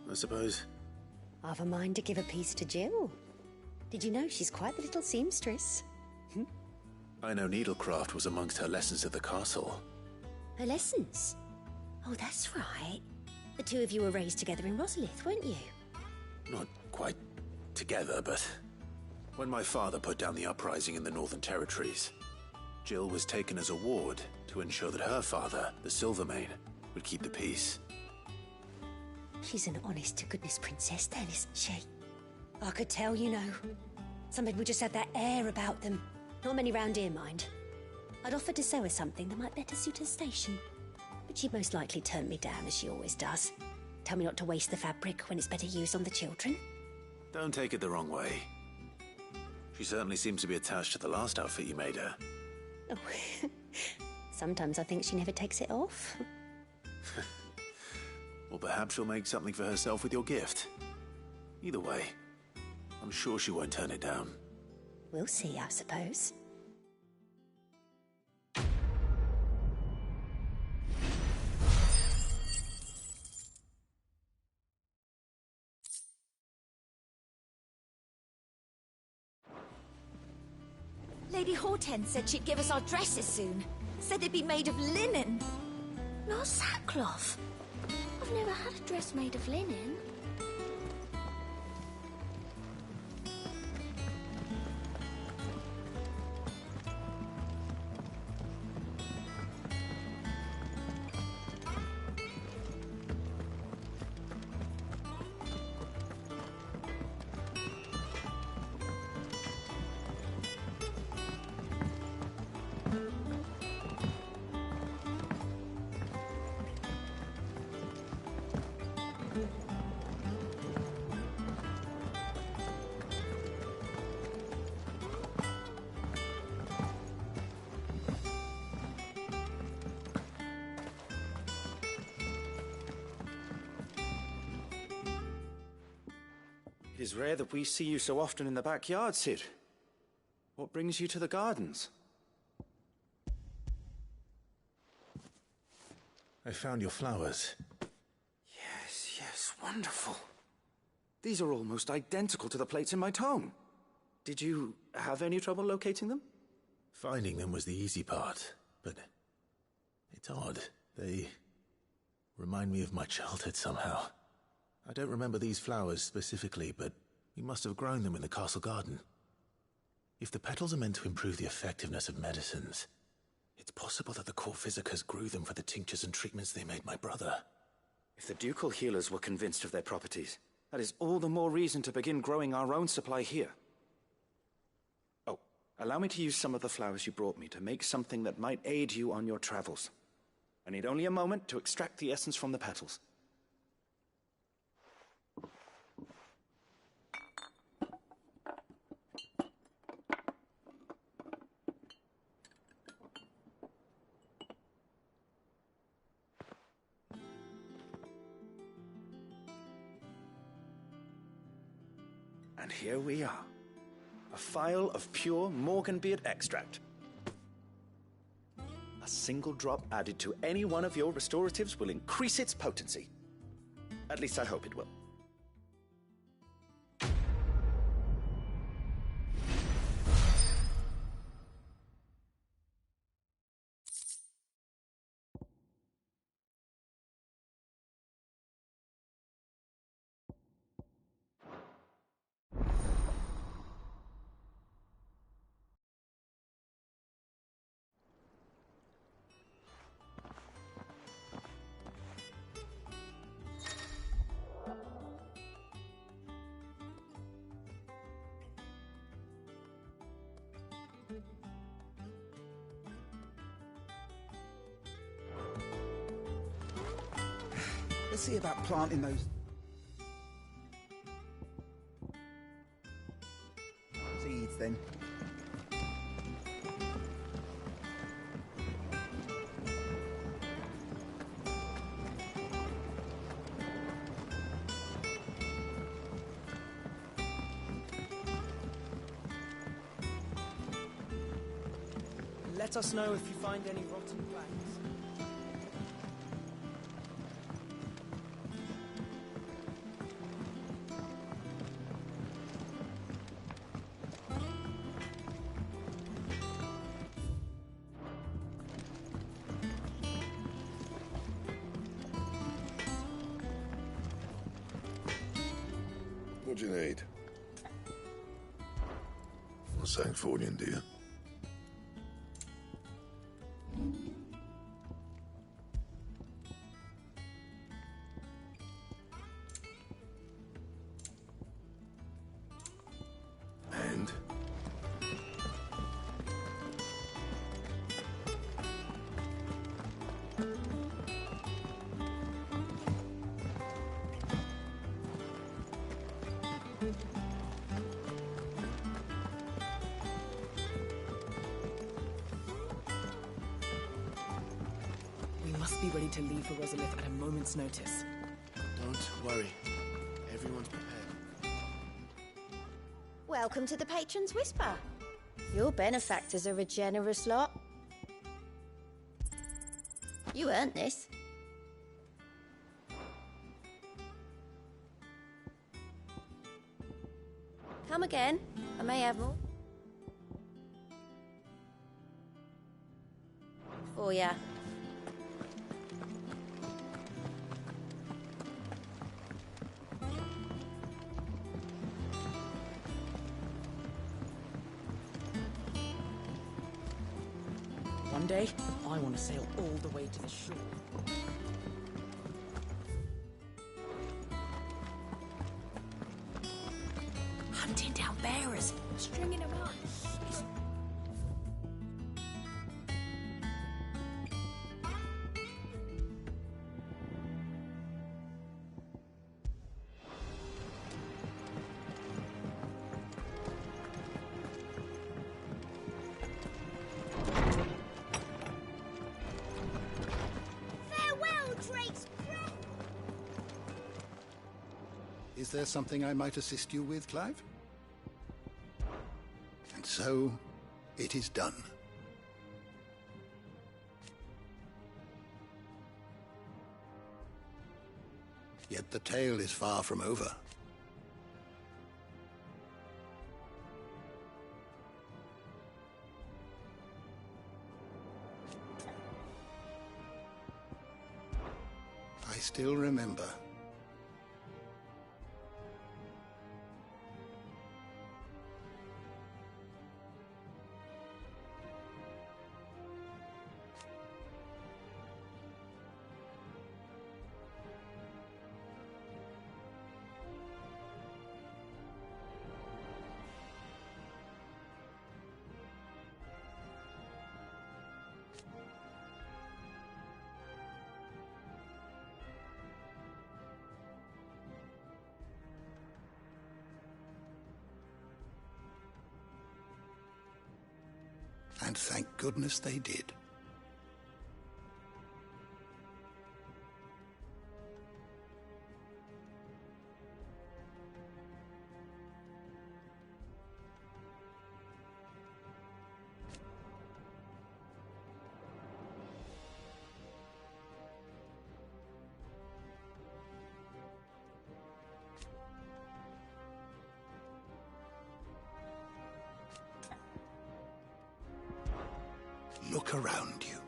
I suppose. I've a mind to give a piece to Jill. Did you know she's quite the little seamstress? I know needlecraft was amongst her lessons at the castle. Her lessons? Oh, that's right. The two of you were raised together in Rosalith, weren't you? Not quite together, but when my father put down the uprising in the Northern Territories, Jill was taken as a ward to ensure that her father, the Silvermane, would keep the peace. She's an honest-to-goodness princess then, isn't she? I could tell, you know. Some people just have that air about them. Not many round here, mind. I'd offered to sew her something that might better suit her station. But she'd most likely turn me down, as she always does. Tell me not to waste the fabric when it's better used on the children. Don't take it the wrong way. She certainly seems to be attached to the last outfit you made her. Oh, sometimes I think she never takes it off. Or perhaps she'll make something for herself with your gift. Either way, I'm sure she won't turn it down. We'll see, I suppose. Lady Hortense said she'd give us our dresses soon. Said they'd be made of linen. Not sackcloth. I've never had a dress made of linen. It is rare that we see you so often in the backyard, Cid. What brings you to the gardens? I found your flowers. Yes, wonderful. These are almost identical to the plates in my tome. Did you have any trouble locating them? Finding them was the easy part, but it's odd. They remind me of my childhood somehow. I don't remember these flowers specifically, but we must have grown them in the castle garden. If the petals are meant to improve the effectiveness of medicines, it's possible that the court physicers grew them for the tinctures and treatments they made my brother. If the ducal healers were convinced of their properties, that is all the more reason to begin growing our own supply here. Oh, allow me to use some of the flowers you brought me to make something that might aid you on your travels. I need only a moment to extract the essence from the petals. And here we are. A phial of pure Morganbeard extract. A single drop added to any one of your restoratives will increase its potency. At least I hope it will. Let's see about planting those seeds then. Let us know if you find any rotten plants. What do you need? Not saying fortune, do you? And? We must be ready to leave for Rosalith at a moment's notice. Don't worry. Everyone's prepared. Welcome to the Patron's Whisper. Your benefactors are a generous lot. You earned this. Come again. I may have more. For ya. One day, I want to sail all the way to the shore. Hunting down bearers, stringing them up. Farewell, Drake's breath! Is there something I might assist you with, Clive? And so, it is done. Yet the tale is far from over. I still remember. And thank goodness they did. Look around you.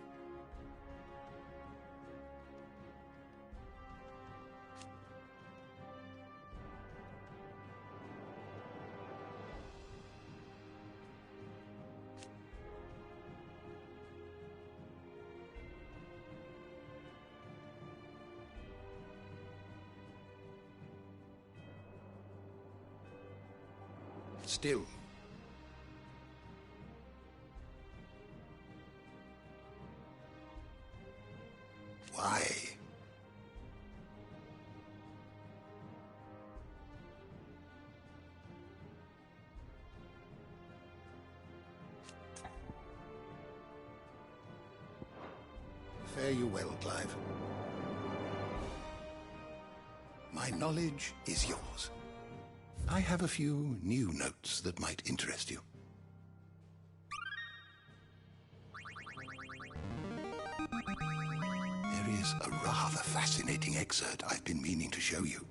Still, why? Fare you well, Clive. My knowledge is yours. I have a few new notes that might interest you. There is a rather fascinating excerpt I've been meaning to show you.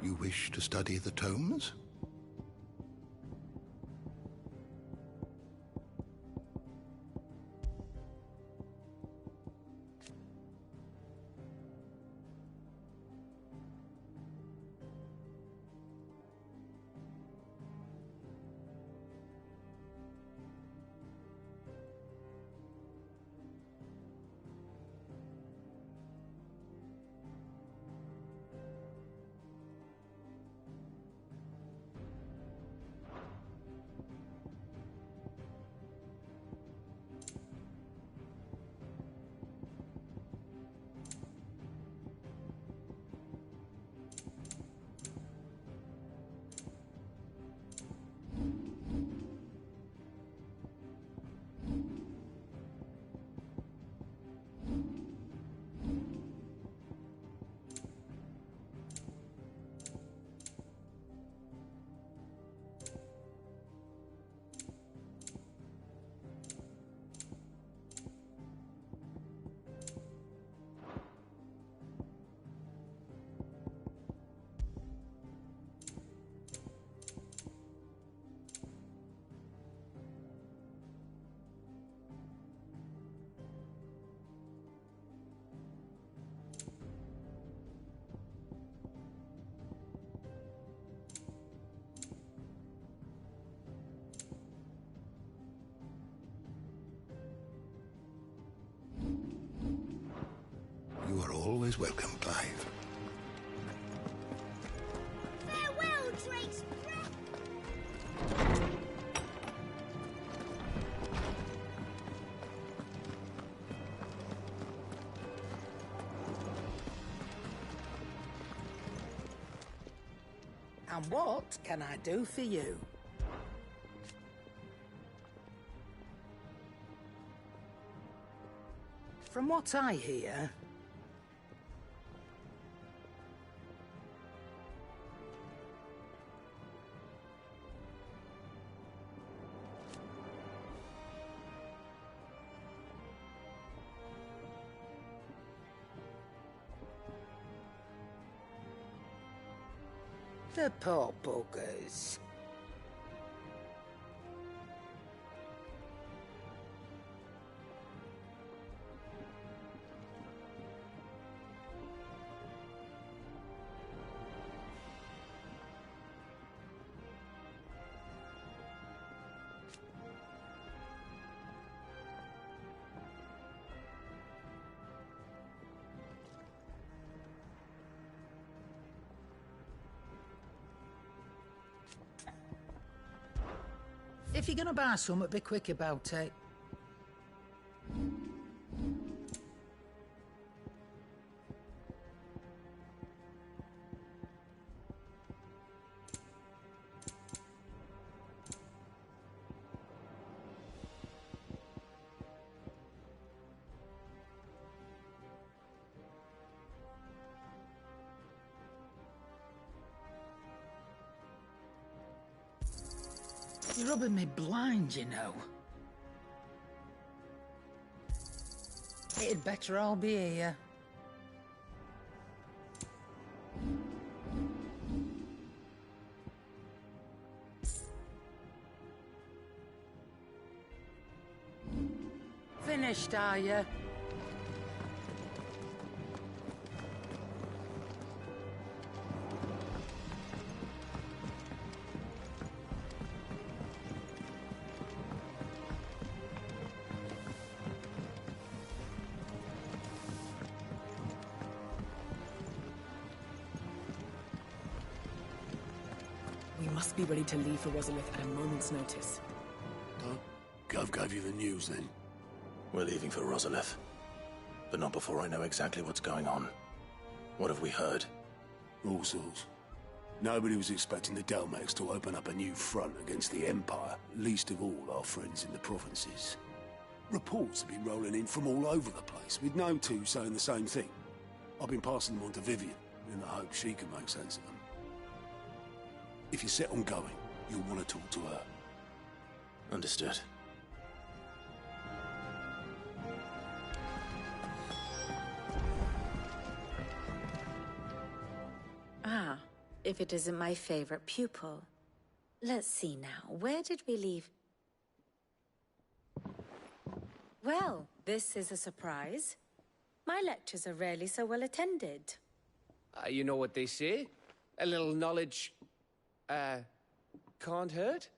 You wish to study the tomes? You are always welcome, Clive. Farewell, Drake's breath! And what can I do for you? From what I hear, the poor buggers. If you're gonna buy some, be quick about it. You're rubbing me blind, you know. It'd better all be here. Finished, are you? We must be ready to leave for Rosalith at a moment's notice. Gov gave you the news then? We're leaving for Rosalith. But not before I know exactly what's going on. What have we heard? All sorts. Nobody was expecting the Delmex to open up a new front against the Empire, least of all our friends in the provinces. Reports have been rolling in from all over the place, with no two saying the same thing. I've been passing them on to Vivian, in the hope she can make sense of them. If you're set on going, you'll want to talk to her. Understood. if it isn't my favorite pupil. Let's see now, where did we leave? Well, this is a surprise. My lectures are rarely so well attended. You know what they say? A little knowledge, can't hurt?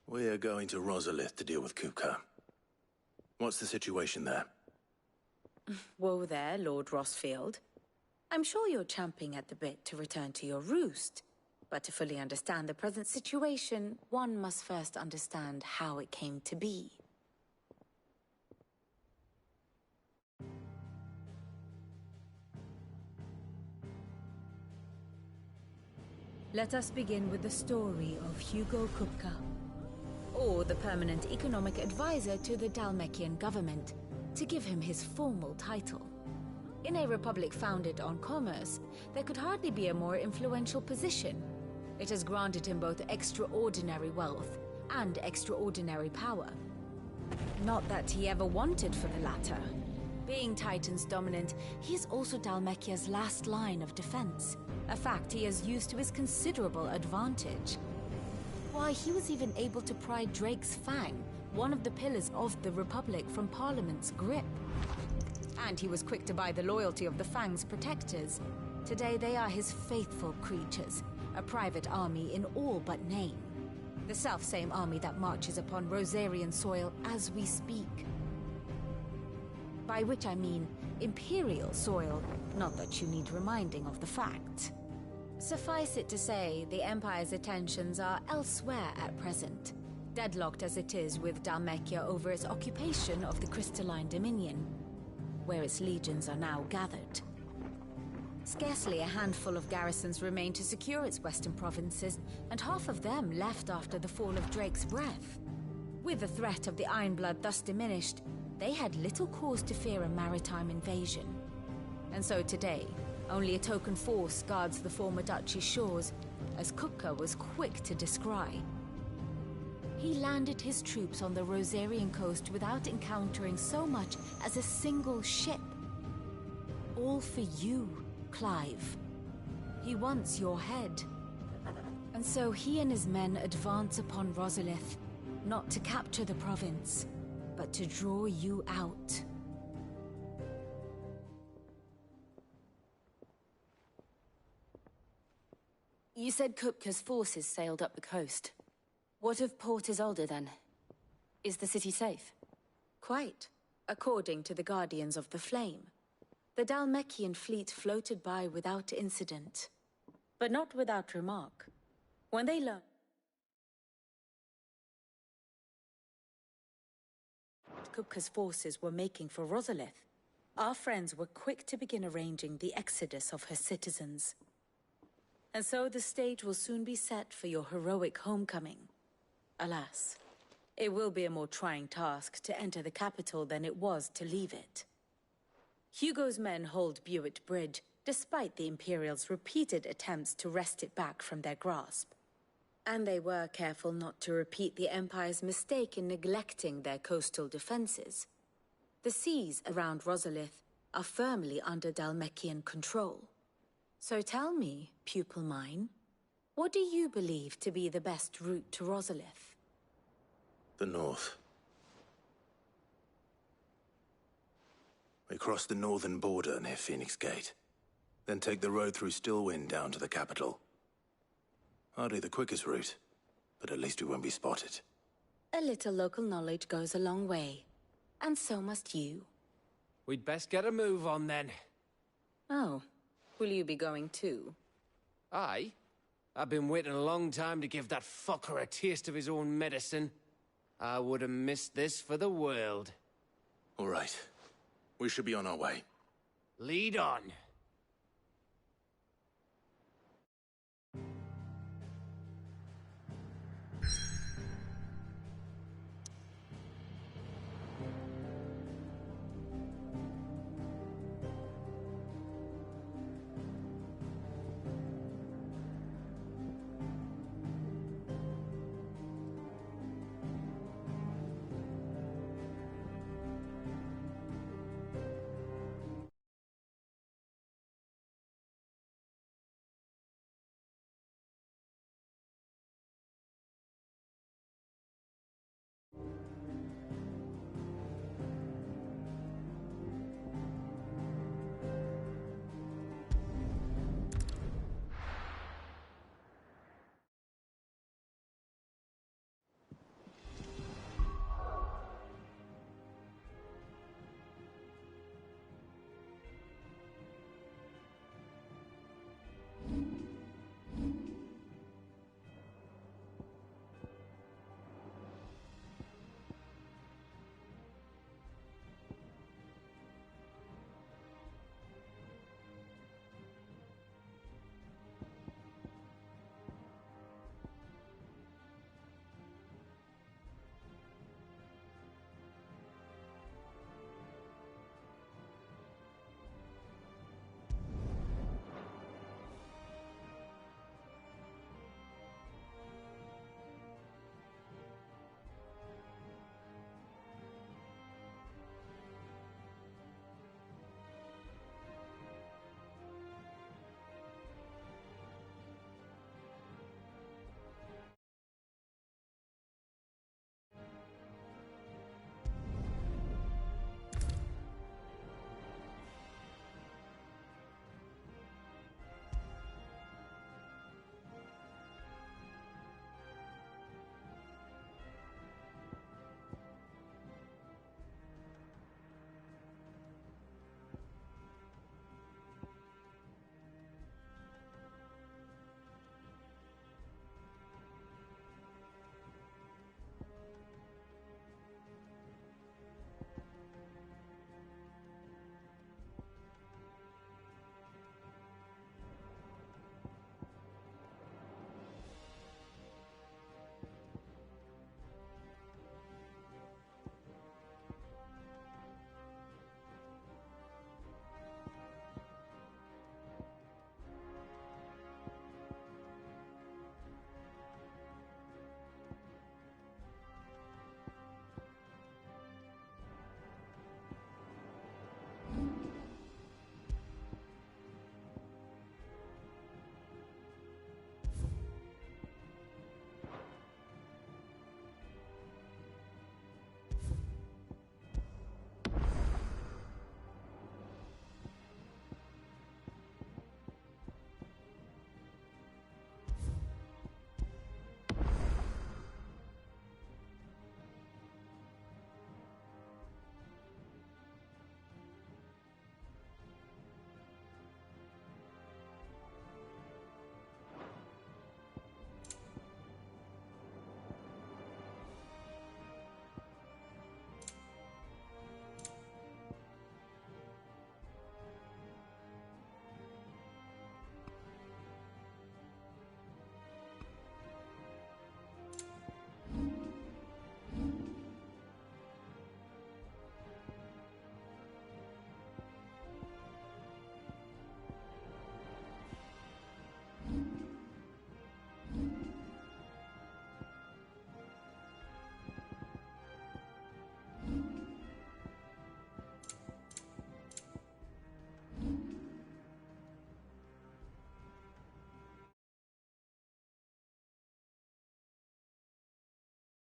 We're going to Rosalith to deal with Kupka. What's the situation there? Whoa there, Lord Rossfield. I'm sure you're champing at the bit to return to your roost. But to fully understand the present situation, one must first understand how it came to be. Let us begin with the story of Hugo Kupka, or the permanent economic advisor to the Dhalmekian government, to give him his formal title. In a republic founded on commerce, there could hardly be a more influential position. It has granted him both extraordinary wealth and extraordinary power. Not that he ever wanted for the latter. Being Titan's dominant, he is also Dhalmekia's last line of defense, a fact he has used to his considerable advantage. Why, he was even able to pry Drake's Fang, one of the pillars of the Republic, from Parliament's grip. And he was quick to buy the loyalty of the Fang's protectors. Today they are his faithful creatures, a private army in all but name. The self-same army that marches upon Rosarian soil as we speak. By which I mean Imperial soil, not that you need reminding of the fact. Suffice it to say, the Empire's attentions are elsewhere at present, deadlocked as it is with Dhalmekia over its occupation of the Crystalline Dominion, where its legions are now gathered. Scarcely a handful of garrisons remain to secure its western provinces, and half of them left after the fall of Drake's Breath. With the threat of the Ironblood thus diminished, they had little cause to fear a maritime invasion. And so today, only a token force guards the former duchy's shores, as Kupka was quick to descry. He landed his troops on the Rosarian coast without encountering so much as a single ship. All for you, Clive. He wants your head. And so he and his men advance upon Rosalith, not to capture the province, but to draw you out. You said Kupka's forces sailed up the coast. What of Port Isolde, then? Is the city safe? Quite, according to the Guardians of the Flame. The Dhalmekian fleet floated by without incident, but not without remark. When they learned Kupka's forces were making for Rosalith, our friends were quick to begin arranging the exodus of her citizens. And so the stage will soon be set for your heroic homecoming. Alas, it will be a more trying task to enter the capital than it was to leave it. Hugo's men hold Buett Bridge, despite the Imperials' repeated attempts to wrest it back from their grasp. And they were careful not to repeat the Empire's mistake in neglecting their coastal defenses. The seas around Rosalith are firmly under Dhalmekian control. So tell me, pupil mine, what do you believe to be the best route to Rosalith? The north. We cross the northern border near Phoenix Gate, then take the road through Stillwind down to the capital. Hardly the quickest route, but at least we won't be spotted. A little local knowledge goes a long way, and so must you. We'd best get a move on then. Oh, will you be going too? Aye. I've been waiting a long time to give that fucker a taste of his own medicine. I would have missed this for the world. All right. We should be on our way. Lead on.